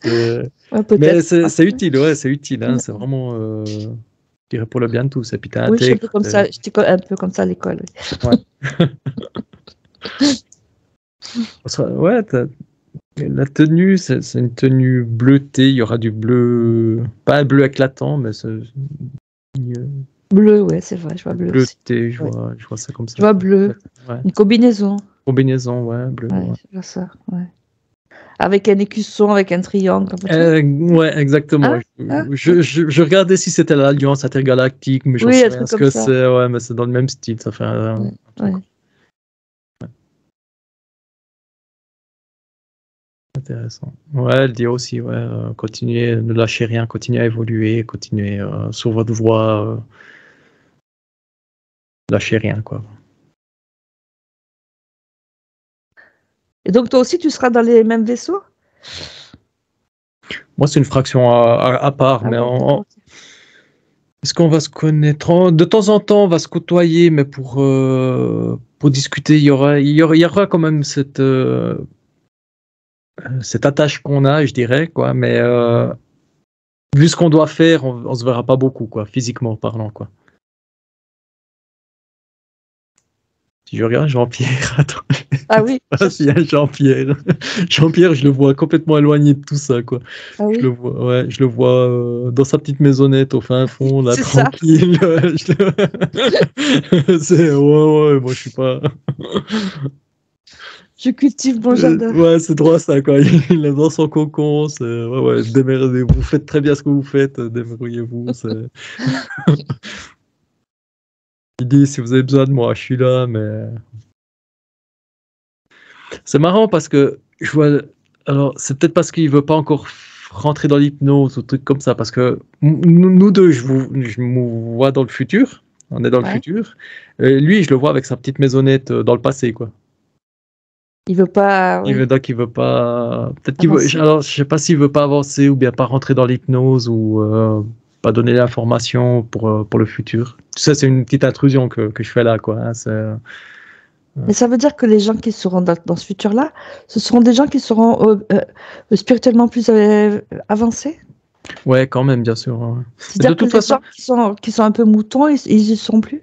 [SPEAKER 2] Mais c'est utile, ouais, c'est utile. Hein, c'est vraiment, je dirais, pour le bien de tous. Et puis
[SPEAKER 1] oui, je suis un peu comme ça. J'étais un peu comme ça à l'école.
[SPEAKER 2] Ouais. Ouais, la tenue, c'est une tenue bleutée. Il y aura du bleu, pas un bleu éclatant, mais c'est
[SPEAKER 1] bleu, ouais, c'est vrai. Je vois bleu.
[SPEAKER 2] Bleuté, je vois ça comme ça.
[SPEAKER 1] Je vois bleu. Ouais. Une combinaison.
[SPEAKER 2] Combinaison, ouais, bleu.
[SPEAKER 1] Ouais, ouais. Je vois ça, ouais. Avec un écusson, avec un triangle.
[SPEAKER 2] Ouais, exactement. Je regardais si c'était l'Alliance intergalactique, mais je sais rien ce que c'est. Ouais, mais c'est dans le même style. Ça fait un truc. Intéressant. Ouais, elle dit aussi, ouais, continuez, ne lâchez rien, continuez à évoluer, continuez sur votre voie, lâchez rien, quoi.
[SPEAKER 1] Et donc toi aussi, tu seras dans les mêmes vaisseaux?
[SPEAKER 2] Moi, c'est une fraction à part, mais est-ce qu'on va se connaître? De temps en temps, on va se côtoyer, mais pour discuter, il y aura quand même cette attache qu'on a, je dirais, quoi. Mais vu ce qu'on doit faire, on se verra pas beaucoup, quoi, physiquement parlant, quoi. Si je regarde Jean-Pierre, attends.
[SPEAKER 1] Ah oui.
[SPEAKER 2] S'il y a Jean-Pierre. Jean-Pierre, je le vois complètement éloigné de tout ça, quoi.
[SPEAKER 1] Ah oui.
[SPEAKER 2] Je le vois dans sa petite maisonnette au fin fond, là, tranquille. Ouais, moi je suis pas.
[SPEAKER 1] Je cultive mon jardin.
[SPEAKER 2] Ouais, c'est droit ça, quoi. Il est dans son cocon. Ouais, démerdez-vous. Vous faites très bien ce que vous faites. Débrouillez-vous. Il dit si vous avez besoin de moi, je suis là, mais. C'est marrant parce que je vois. Alors, c'est peut-être parce qu'il veut pas encore rentrer dans l'hypnose ou truc comme ça, parce que nous deux, je me vois dans le futur. On est dans le futur. Lui, je le vois avec sa petite maisonnette dans le passé, quoi.
[SPEAKER 1] Il veut pas.
[SPEAKER 2] Il veut pas. Peut-être qu'il veut. Alors, je sais pas s'il veut pas avancer ou bien pas rentrer dans l'hypnose ou pas donner l'information pour le futur. Tu sais, c'est une petite intrusion que je fais là, quoi. Hein,
[SPEAKER 1] mais ça veut dire que les gens qui seront dans ce futur-là, ce seront des gens qui seront spirituellement plus avancés?
[SPEAKER 2] Ouais, quand même, bien sûr. Ouais.
[SPEAKER 1] C'est-à-dire que les gens qui sont un peu moutons, ils y seront plus?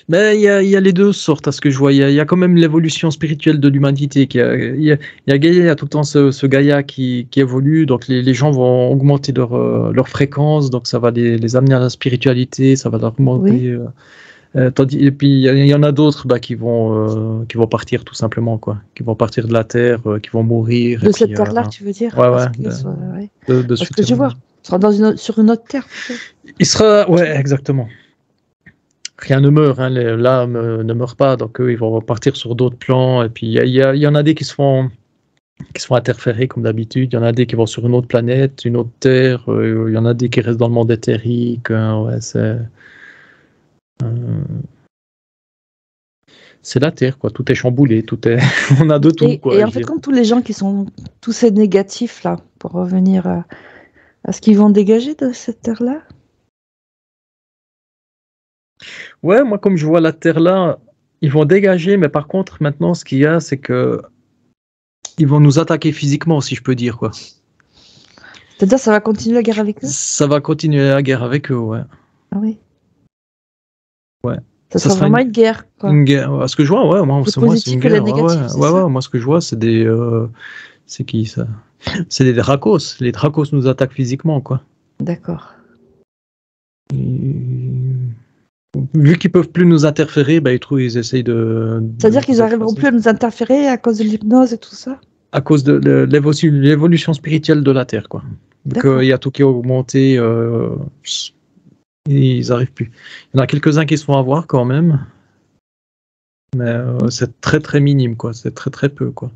[SPEAKER 2] Mais il y a les deux sortes, à ce que je vois. Il y a quand même l'évolution spirituelle de l'humanité. Il y a Gaïa, il y a tout le temps ce Gaïa qui évolue. Donc les gens vont augmenter leur fréquence. Donc ça va les amener à la spiritualité. Ça va leur augmenter. Oui. Et puis il y en a d'autres qui vont partir tout simplement, quoi. Qui vont partir de la Terre, qui vont mourir.
[SPEAKER 1] De cette terre-là, tu veux dire?
[SPEAKER 2] Ouais.
[SPEAKER 1] Parce que je vois. Il sera sur une autre terre.
[SPEAKER 2] Il sera. Ouais, exactement. Rien ne meurt, hein, l'âme ne meurt pas, donc eux, ils vont partir sur d'autres plans. Et puis il y en a des qui se font interférer comme d'habitude. Il y en a des qui vont sur une autre planète, une autre terre. Il y en a des qui restent dans le monde éthérique. Ouais, c'est la Terre, quoi. Tout est chamboulé, on a de tout, quoi.
[SPEAKER 1] Et en fait, comme tous les gens qui sont tous ces négatifs là, pour revenir à ce qu'ils vont dégager de cette terre-là.
[SPEAKER 2] Ouais, moi, comme je vois la Terre là, ils vont dégager, mais par contre, maintenant, ce qu'il y a, c'est que ils vont nous attaquer physiquement, si je peux dire, quoi.
[SPEAKER 1] C'est-à-dire, ça va continuer la guerre avec eux?
[SPEAKER 2] Ça va continuer la guerre avec eux, ouais.
[SPEAKER 1] Ah oui.
[SPEAKER 2] Ouais.
[SPEAKER 1] Ça sera vraiment une guerre, quoi.
[SPEAKER 2] Une guerre. Ce que je vois, ouais, moi, c'est une guerre. Moi, ce que je vois, c'est des. C'est qui ça? C'est des Drakos. Les Drakos nous attaquent physiquement, quoi.
[SPEAKER 1] D'accord.
[SPEAKER 2] Vu qu'ils peuvent plus nous interférer, ils essayent de.
[SPEAKER 1] C'est-à-dire qu'ils n'arriveront plus à nous interférer à cause de l'hypnose et tout ça?
[SPEAKER 2] À cause de l'évolution spirituelle de la Terre, quoi. Vu qu'il y a tout qui est augmenté, ils n'arrivent plus. Il y en a quelques-uns qui se font avoir quand même, mais c'est très très minime, quoi. C'est très très peu, quoi.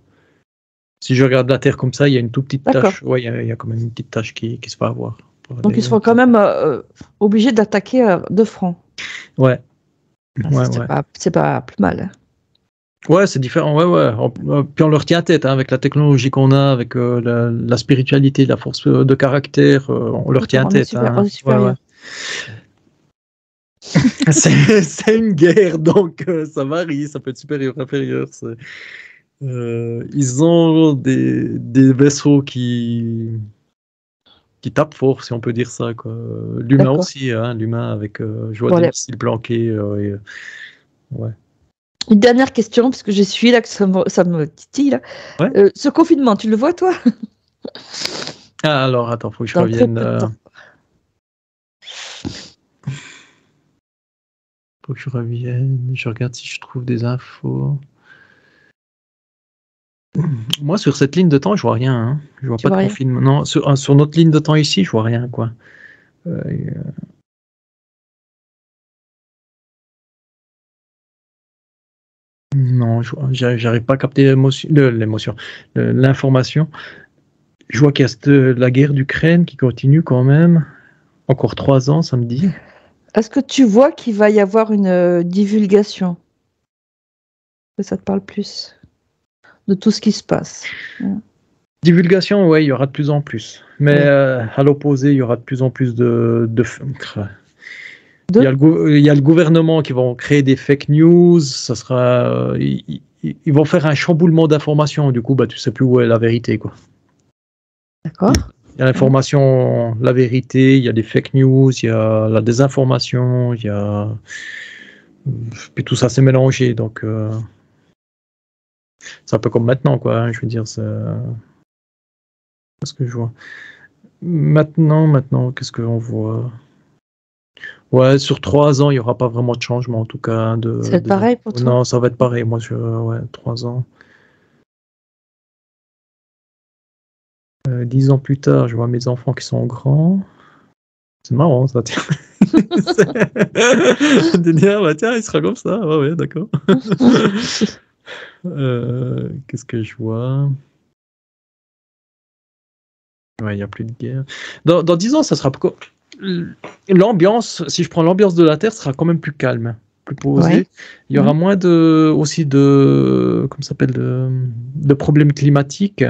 [SPEAKER 2] Si je regarde la Terre comme ça, il y a une toute petite tache. Ouais, il y a quand même une petite tache qui se fait avoir.
[SPEAKER 1] Donc ils seront quand même obligés d'attaquer de front.
[SPEAKER 2] Ouais.
[SPEAKER 1] C'est pas plus mal. Hein.
[SPEAKER 2] Ouais, c'est différent. Ouais. Puis on leur tient tête avec la technologie qu'on a, avec la spiritualité, la force de caractère. On leur tient tête. C'est une guerre, donc ça varie. Ça peut être supérieur, inférieur. Ils ont des vaisseaux qui tapent fort, si on peut dire ça, quoi. L'humain aussi, hein, l'humain avec je vois des missiles planqués. Ouais.
[SPEAKER 1] Une dernière question, parce que je suis là, que ça me titille. Là. Ouais. Ce confinement, tu le vois, toi?
[SPEAKER 2] Alors, attends, faut que je revienne. Faut que je revienne. Je regarde si je trouve des infos. Moi, sur cette ligne de temps, je vois rien. Hein. Je vois pas de confinement. Non, sur notre ligne de temps ici, je vois rien, quoi. Non, j'arrive pas à capter l'information. Je vois qu'il y a la guerre d'Ukraine qui continue quand même. Encore 3 ans, ça me dit.
[SPEAKER 1] Est-ce que tu vois qu'il va y avoir une divulgation? Que ça te parle plus de tout ce qui se passe?
[SPEAKER 2] Divulgation, ouais, il y aura de plus en plus. Mais à l'opposé, il y aura de plus en plus il y a le gouvernement qui vont créer des fake news. Ça sera, ils vont faire un chamboulement d'informations. Du coup, tu sais plus où est la vérité, quoi.
[SPEAKER 1] D'accord.
[SPEAKER 2] Il y a l'information, la vérité. Il y a des fake news. Il y a la désinformation. Il y a puis tout ça s'est mélangé. Donc c'est un peu comme maintenant, quoi. Hein, je veux dire, c'est ce que je vois. Maintenant, qu'est-ce qu'on voit? Ouais, sur 3 ans, il n'y aura pas vraiment de changement, en tout cas.
[SPEAKER 1] Ça va être pareil pour toi?
[SPEAKER 2] Non, ça va être pareil. Moi, 3 ans. 10 ans plus tard, je vois mes enfants qui sont grands. C'est marrant, ça, tiens. Tiens, il sera comme ça. Ouais, d'accord. Qu'est-ce que je vois? Ouais, il n'y a plus de guerre. Dans 10 ans, ça sera... L'ambiance, si je prends l'ambiance de la Terre, sera quand même plus calme, plus posée. Ouais. Il y aura moins de problèmes climatiques.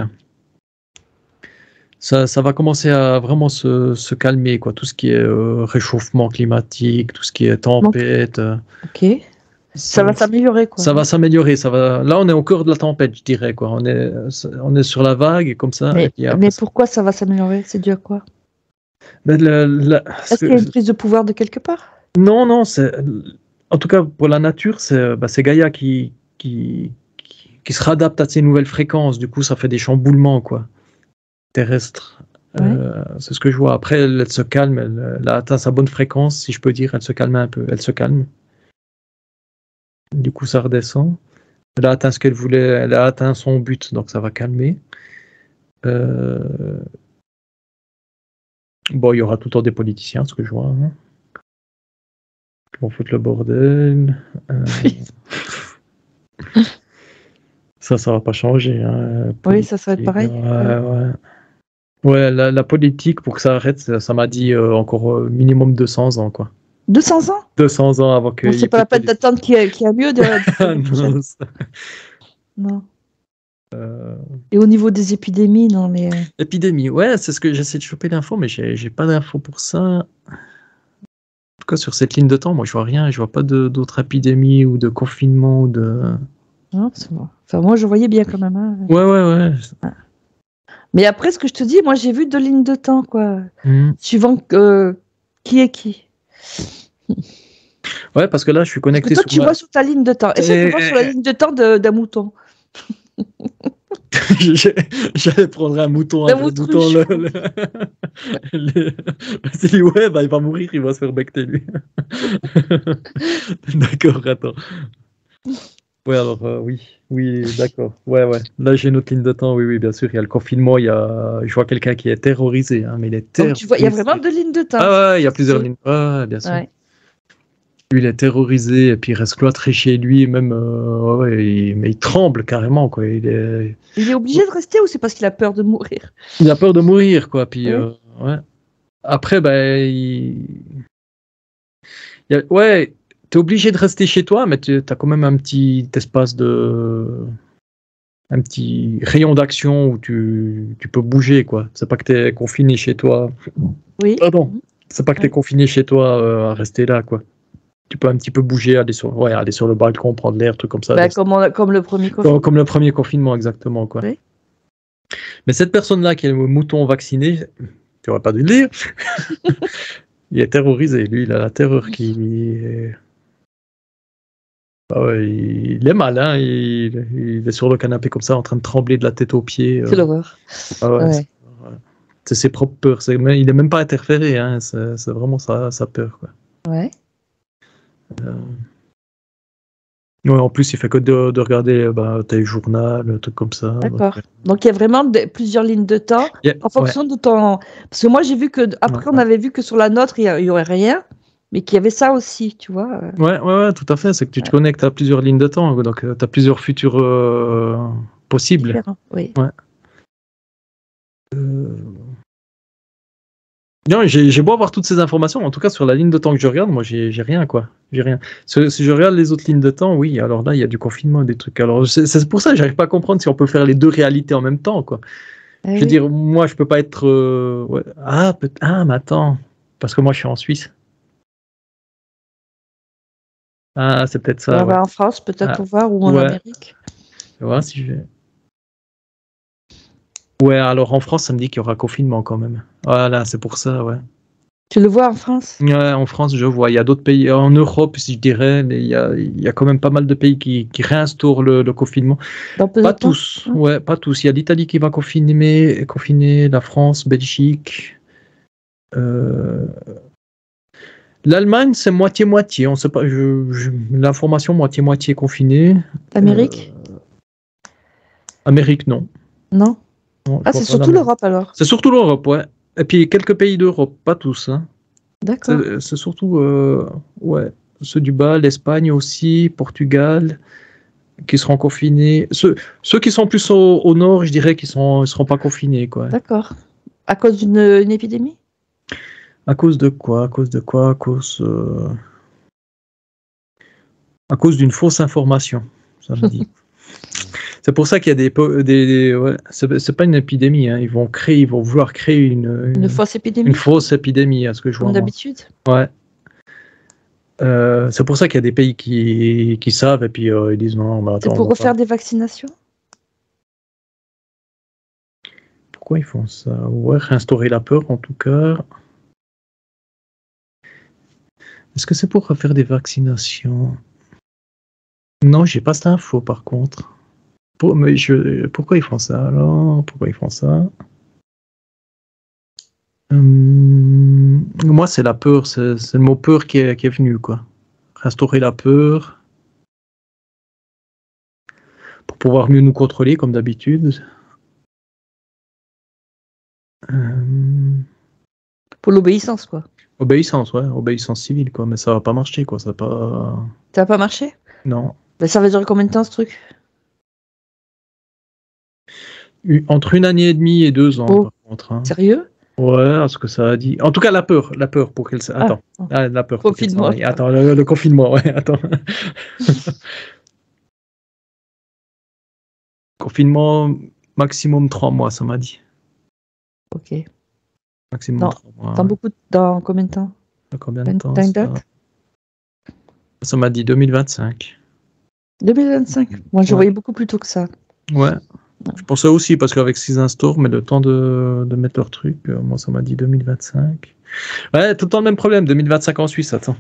[SPEAKER 2] Ça va commencer à vraiment se calmer, quoi. Tout ce qui est réchauffement climatique, tout ce qui est tempête.
[SPEAKER 1] Ok. Ça va s'améliorer, quoi.
[SPEAKER 2] Ça va s'améliorer. Là, on est au cœur de la tempête, je dirais, quoi. On est sur la vague, comme ça.
[SPEAKER 1] Mais pourquoi ça va s'améliorer? C'est dû à quoi? Est-ce qu'il y a une prise de pouvoir de quelque part?
[SPEAKER 2] Non, en tout cas pour la nature, c'est Gaïa qui se réadapte à ces nouvelles fréquences. Du coup, ça fait des chamboulements, quoi, terrestres. Ouais. C'est ce que je vois. Après, elle se calme, elle a atteint sa bonne fréquence, si je peux dire. Elle se calme un peu. Elle se calme. Du coup, ça redescend. Elle a atteint ce qu'elle voulait. Elle a atteint son but, donc ça va calmer. Bon, il y aura tout le temps des politiciens, ce que je vois. Hein. Qui vont foutre le bordel. Ça va pas changer. Hein.
[SPEAKER 1] Oui, ça va être pareil.
[SPEAKER 2] Ouais, la politique, pour que ça arrête, ça m'a dit encore minimum 200 ans, quoi.
[SPEAKER 1] 200 ans?
[SPEAKER 2] 200 ans avant que...
[SPEAKER 1] C'est pas la peine d'attendre qu'il y a mieux non. Et au niveau des épidémies, non mais...
[SPEAKER 2] Épidémie, ouais, c'est ce que j'essaie de choper l'info, mais j'ai pas d'infos pour ça. En tout cas, sur cette ligne de temps, moi, je vois rien. Je vois pas d'autres épidémies ou de confinement ou de...
[SPEAKER 1] Non, c'est bon. Enfin, moi, je voyais bien quand même. Hein.
[SPEAKER 2] Ouais.
[SPEAKER 1] Mais après, ce que je te dis, moi, j'ai vu 2 lignes de temps, quoi. Suivant qui est qui.
[SPEAKER 2] Ouais, parce que là, je suis
[SPEAKER 1] Parce que
[SPEAKER 2] connecté
[SPEAKER 1] toi,
[SPEAKER 2] sur
[SPEAKER 1] tu vois sur ta ligne de temps. Essaye de voir sur la ligne de temps d'un mouton.
[SPEAKER 2] J'allais prendre un mouton,
[SPEAKER 1] D'un
[SPEAKER 2] le mouton,
[SPEAKER 1] autruche.
[SPEAKER 2] C'est dit, ouais, bah, il va mourir, il va se faire becter, lui. D'accord, attends. Ouais, alors, oui, d'accord. Ouais. Là, j'ai une autre ligne de temps, oui, bien sûr. Il y a le confinement, je vois quelqu'un qui est terrorisé, hein, mais il est
[SPEAKER 1] Donc, tu vois, il y a
[SPEAKER 2] terrorisé.
[SPEAKER 1] vraiment deux lignes de temps.
[SPEAKER 2] Ah ouais, il y a plusieurs lignes. Ouais, bien sûr.
[SPEAKER 1] Ouais.
[SPEAKER 2] Lui, il est terrorisé, et puis il reste cloîtré chez lui, et même, mais il tremble carrément, quoi. Il
[SPEAKER 1] Il est obligé de rester ou c'est parce qu'il a peur de mourir?
[SPEAKER 2] a peur de mourir, quoi. Puis,
[SPEAKER 1] Ouais.
[SPEAKER 2] ouais. Après, ben, ouais, t'es obligé de rester chez toi, mais t'as quand même un petit espace un petit rayon d'action où tu peux bouger, quoi. C'est pas que t'es confiné chez toi.
[SPEAKER 1] Oui.
[SPEAKER 2] Pardon. C'est pas que t'es confiné chez toi à rester là, quoi. Tu peux un petit peu bouger, aller sur le balcon, prendre l'air, truc comme ça.
[SPEAKER 1] Bah, comme le premier confinement.
[SPEAKER 2] Comme le premier confinement, exactement, quoi.
[SPEAKER 1] Oui.
[SPEAKER 2] Mais cette personne-là qui est le mouton vacciné, tu aurais pas dû le dire. Il est terrorisé, lui, il a la terreur qui. Ah ouais, il est mal, hein. Il est sur le canapé comme ça, en train de trembler de la tête aux pieds.
[SPEAKER 1] C'est l'horreur.
[SPEAKER 2] Ah ouais,
[SPEAKER 1] Ouais.
[SPEAKER 2] c'est ses propres peurs. Il n'est même pas interféré, hein. C'est vraiment sa peur, quoi.
[SPEAKER 1] Ouais.
[SPEAKER 2] Ouais, en plus, il fait que de regarder téléjournal, un truc comme ça.
[SPEAKER 1] D'accord. Donc, il y a vraiment plusieurs lignes de temps en fonction de ton. Parce que moi, j'ai vu que. Après, on avait vu que sur la nôtre, il n'y aurait rien, mais qu'il y avait ça aussi, tu vois.
[SPEAKER 2] Ouais, tout à fait. C'est que tu te connectes à plusieurs lignes de temps. Donc, tu as plusieurs futurs possibles.
[SPEAKER 1] Différent, oui.
[SPEAKER 2] Ouais. Non, j'ai beau avoir toutes ces informations, en tout cas sur la ligne de temps que je regarde, moi j'ai rien, quoi. J'ai rien. Si je regarde les autres lignes de temps, oui, alors là il y a du confinement, des trucs. Alors c'est pour ça que j'arrive pas à comprendre si on peut faire les deux réalités en même temps, quoi. Je veux dire, moi je peux pas être. Ouais. Mais attends, parce que moi je suis en Suisse. Ah, c'est peut-être ça. Ouais.
[SPEAKER 1] En France, peut-être pour voir, ou en Amérique.
[SPEAKER 2] Je vais voir si je vais. Ouais, alors en France, ça me dit qu'il y aura confinement quand même. Voilà, c'est pour ça, ouais.
[SPEAKER 1] Tu le vois en France?
[SPEAKER 2] Ouais, en France, je vois. Il y a d'autres pays. En Europe, si je dirais, mais il y a quand même pas mal de pays qui réinstaurent le confinement. Pas tous. Ouais, pas tous. Il y a l'Italie qui va confiner, la France, Belgique. L'Allemagne, c'est moitié-moitié. On sait pas. L'information moitié-moitié confinée.
[SPEAKER 1] L'Amérique?
[SPEAKER 2] Amérique, non.
[SPEAKER 1] Non. C'est surtout l'Europe alors.
[SPEAKER 2] C'est surtout l'Europe, ouais. Et puis quelques pays d'Europe, pas tous. Hein.
[SPEAKER 1] D'accord.
[SPEAKER 2] C'est surtout ceux du bas, l'Espagne aussi, Portugal, qui seront confinés. Ceux qui sont plus au nord, je dirais qu'ils ne seront pas confinés, quoi.
[SPEAKER 1] D'accord. À cause d'une épidémie?
[SPEAKER 2] À cause de quoi? À cause d'une fausse information, ça me dit. C'est pour ça qu'il y a c'est pas une épidémie, hein. Ils vont vouloir créer une
[SPEAKER 1] fausse épidémie.
[SPEAKER 2] Une fausse épidémie, à ce que je vois.
[SPEAKER 1] Comme d'habitude.
[SPEAKER 2] Ouais. C'est pour ça qu'il y a des pays qui savent et puis ils disent non. Mais attends,
[SPEAKER 1] c'est pour refaire des vaccinations?
[SPEAKER 2] Pourquoi ils font ça? Ouais, réinstaurer la peur en tout cas. Est-ce que c'est pour refaire des vaccinations? Non, j'ai pas cette info par contre. Pourquoi ils font ça alors? Pourquoi ils font ça? Moi, c'est la peur, c'est le mot peur qui est venu, quoi. Restaurer la peur pour pouvoir mieux nous contrôler, comme d'habitude.
[SPEAKER 1] Pour l'obéissance, quoi.
[SPEAKER 2] Obéissance, ouais, obéissance civile, quoi. Mais ça va pas marcher, quoi. Ça va
[SPEAKER 1] pas marché?
[SPEAKER 2] Non.
[SPEAKER 1] Ben, ça va durer combien de temps, ce truc?
[SPEAKER 2] Entre 1 année et demie et 2 ans, par contre. Hein.
[SPEAKER 1] Sérieux?
[SPEAKER 2] Ouais, ce que ça a dit. En tout cas, la peur pour qu'elle. Attends. La peur.
[SPEAKER 1] Confinement.
[SPEAKER 2] Attends, le confinement, ouais, attends. Confinement, maximum 3 mois, ça m'a dit.
[SPEAKER 1] Ok.
[SPEAKER 2] Maximum 3 mois.
[SPEAKER 1] Dans combien de temps?
[SPEAKER 2] Dans combien de temps ça m'a dit 2025.
[SPEAKER 1] 2025? Moi, je voyais beaucoup plus tôt que ça.
[SPEAKER 2] Ouais. Je pensais aussi, parce qu'avec 6 instaures, mais le temps de mettre leur truc, moi, ça m'a dit 2025. Ouais, tout le temps le même problème, 2025 en Suisse, attends.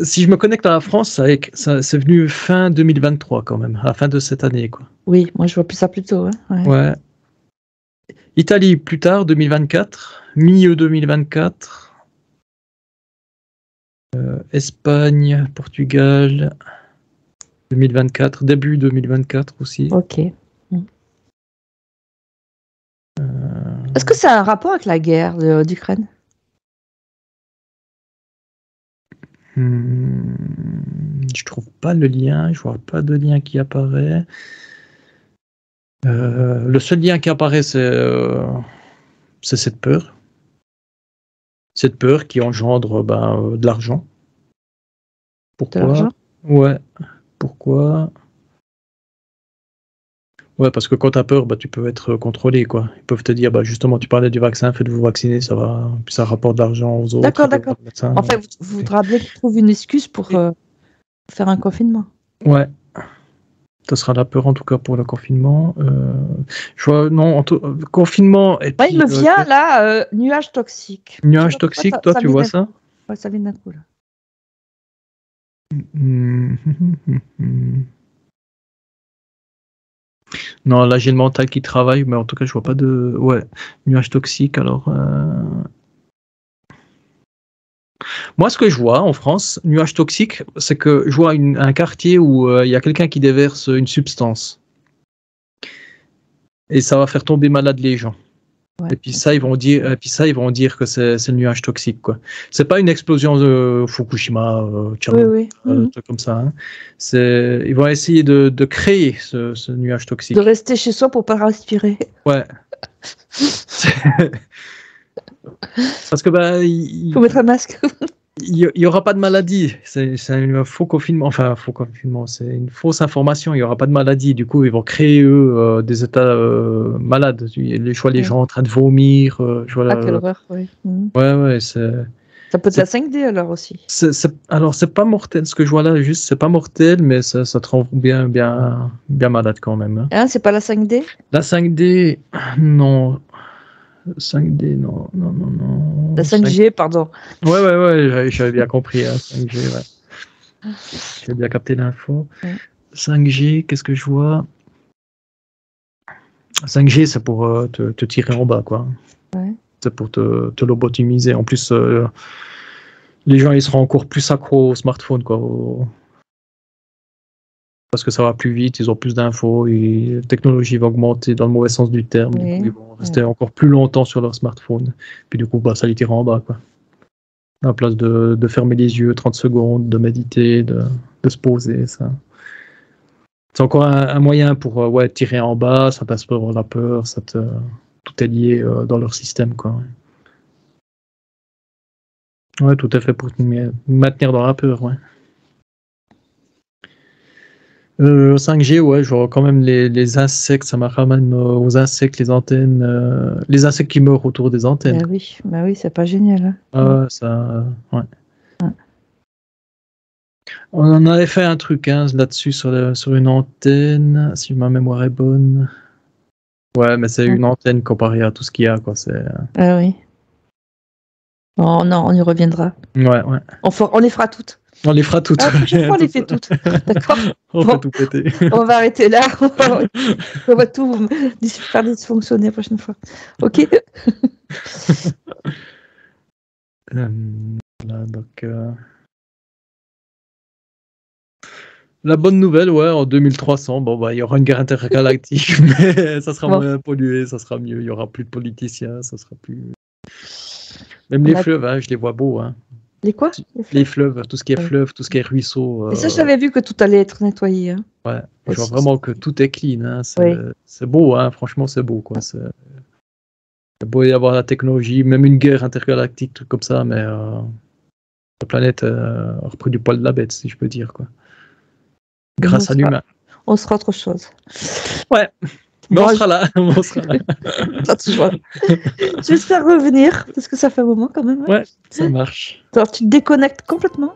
[SPEAKER 2] Si je me connecte à la France, c'est venu fin 2023 quand même, à la fin de cette année, quoi.
[SPEAKER 1] Oui, moi je vois plus ça plus tôt. Hein.
[SPEAKER 2] Ouais. Italie plus tard, 2024, milieu 2024. Espagne, Portugal, 2024, début 2024 aussi.
[SPEAKER 1] Ok. Est-ce que ça a un rapport avec la guerre d'Ukraine?
[SPEAKER 2] Je trouve pas le lien, je vois pas de lien qui apparaît. Le seul lien qui apparaît, c'est cette peur. Cette peur qui engendre de l'argent. Pourquoi?
[SPEAKER 1] De l'argent?
[SPEAKER 2] Ouais. Pourquoi? Ouais, parce que quand tu as peur, tu peux être contrôlé, quoi. Ils peuvent te dire, justement, tu parlais du vaccin, faites-vous vacciner, ça va, puis ça rapporte de l'argent aux autres.
[SPEAKER 1] D'accord. En fait, vous voudrez bien qu'ils trouvent une excuse pour faire un confinement.
[SPEAKER 2] Ouais. Ce sera la peur, en tout cas, pour le confinement. Je vois, non, confinement... Et puis,
[SPEAKER 1] il me vient, là, nuage toxique.
[SPEAKER 2] Nuage toxique, toi, tu vois ça?
[SPEAKER 1] Ouais, ça vient d'un coup, là.
[SPEAKER 2] Non, là j'ai le mental qui travaille, mais en tout cas je vois pas de... Ouais, nuage toxique, alors... Moi ce que je vois en France, nuage toxique, c'est que je vois un quartier où il y a quelqu'un qui déverse une substance. Et ça va faire tomber malade les gens. Ouais, et puis ça, ils vont dire que c'est le nuage toxique, quoi. C'est pas une explosion de Fukushima, Tchernobyl, truc comme ça. Hein. Ils vont essayer de créer ce nuage toxique.
[SPEAKER 1] De rester chez soi pour pas respirer.
[SPEAKER 2] Ouais. Parce que
[SPEAKER 1] faut mettre un masque.
[SPEAKER 2] Il n'y aura pas de maladie. C'est un faux confinement. Enfin, faux confinement, c'est une fausse information. Il n'y aura pas de maladie. Du coup, ils vont créer, eux, des états malades. Les gens en train de vomir.
[SPEAKER 1] Quelle horreur, oui.
[SPEAKER 2] Ouais, c'est...
[SPEAKER 1] Ça peut être la 5D, alors, aussi.
[SPEAKER 2] Alors, c'est pas mortel. Ce que je vois là, juste, c'est pas mortel, mais ça te rend bien malade quand même.
[SPEAKER 1] Hein, c'est pas la 5D?
[SPEAKER 2] La 5D, non... 5D, non.
[SPEAKER 1] La 5G, pardon.
[SPEAKER 2] Ouais, j'avais bien compris, hein, 5G, ouais. J'ai bien capté l'info. Ouais. 5G, qu'est-ce que je vois? 5G, c'est pour te tirer en bas, quoi.
[SPEAKER 1] Ouais.
[SPEAKER 2] C'est pour te lobotomiser. En plus, les gens, ils seront encore plus accros au smartphone, quoi. Parce que ça va plus vite, ils ont plus d'infos, et la technologie va augmenter dans le mauvais sens du terme. Oui. Du coup, ils vont rester encore plus longtemps sur leur smartphone. Puis du coup, ça les tire en bas, quoi. À la place de fermer les yeux 30 secondes, de méditer, de se poser, ça. C'est encore un moyen pour tirer en bas, ça t'inspire la peur, tout est lié dans leur système, quoi. Ouais, tout à fait pour te maintenir dans la peur, ouais. 5G, ouais, je vois quand même les insectes, ça me ramène aux insectes, les antennes, les insectes qui meurent autour des antennes.
[SPEAKER 1] Bah oui, c'est pas génial. Hein.
[SPEAKER 2] Ouais. On en avait fait un truc là-dessus sur une antenne, si ma mémoire est bonne. Ouais, mais c'est une antenne comparée à tout ce qu'il y a, quoi.
[SPEAKER 1] Ah oui. Oh non, on y reviendra.
[SPEAKER 2] Ouais.
[SPEAKER 1] On les fera toutes.
[SPEAKER 2] On les fera toutes.
[SPEAKER 1] La prochaine fois, on les fait toutes. D'accord.
[SPEAKER 2] On va tout péter.
[SPEAKER 1] On va arrêter là. On va tout faire dysfonctionner la prochaine fois. Ok.
[SPEAKER 2] Voilà, donc... La bonne nouvelle, ouais, en 2300, il y aura une guerre intergalactique, mais ça sera moins pollué, ça sera mieux. Il y aura plus de politiciens, ça sera plus... Même les fleuves, hein, je les vois beaux. Hein.
[SPEAKER 1] Les quoi?
[SPEAKER 2] Les fleuves, tout ce qui est fleuve, tout ce qui est ruisseau.
[SPEAKER 1] Et ça, j'avais vu que tout allait être nettoyé. Hein.
[SPEAKER 2] Ouais, je vois vraiment que tout est clean. Hein. C'est beau, hein. Franchement, c'est beau. Quoi. C'est beau y avoir la technologie, même une guerre intergalactique, truc comme ça, mais la planète a repris du poil de la bête, si je peux dire. Quoi. Grâce à l'humain.
[SPEAKER 1] On sera autre chose.
[SPEAKER 2] Ouais. Mais on sera là.
[SPEAKER 1] J'espère revenir, parce que ça fait un moment quand même.
[SPEAKER 2] Ouais, ça marche.
[SPEAKER 1] Alors, tu te déconnectes complètement.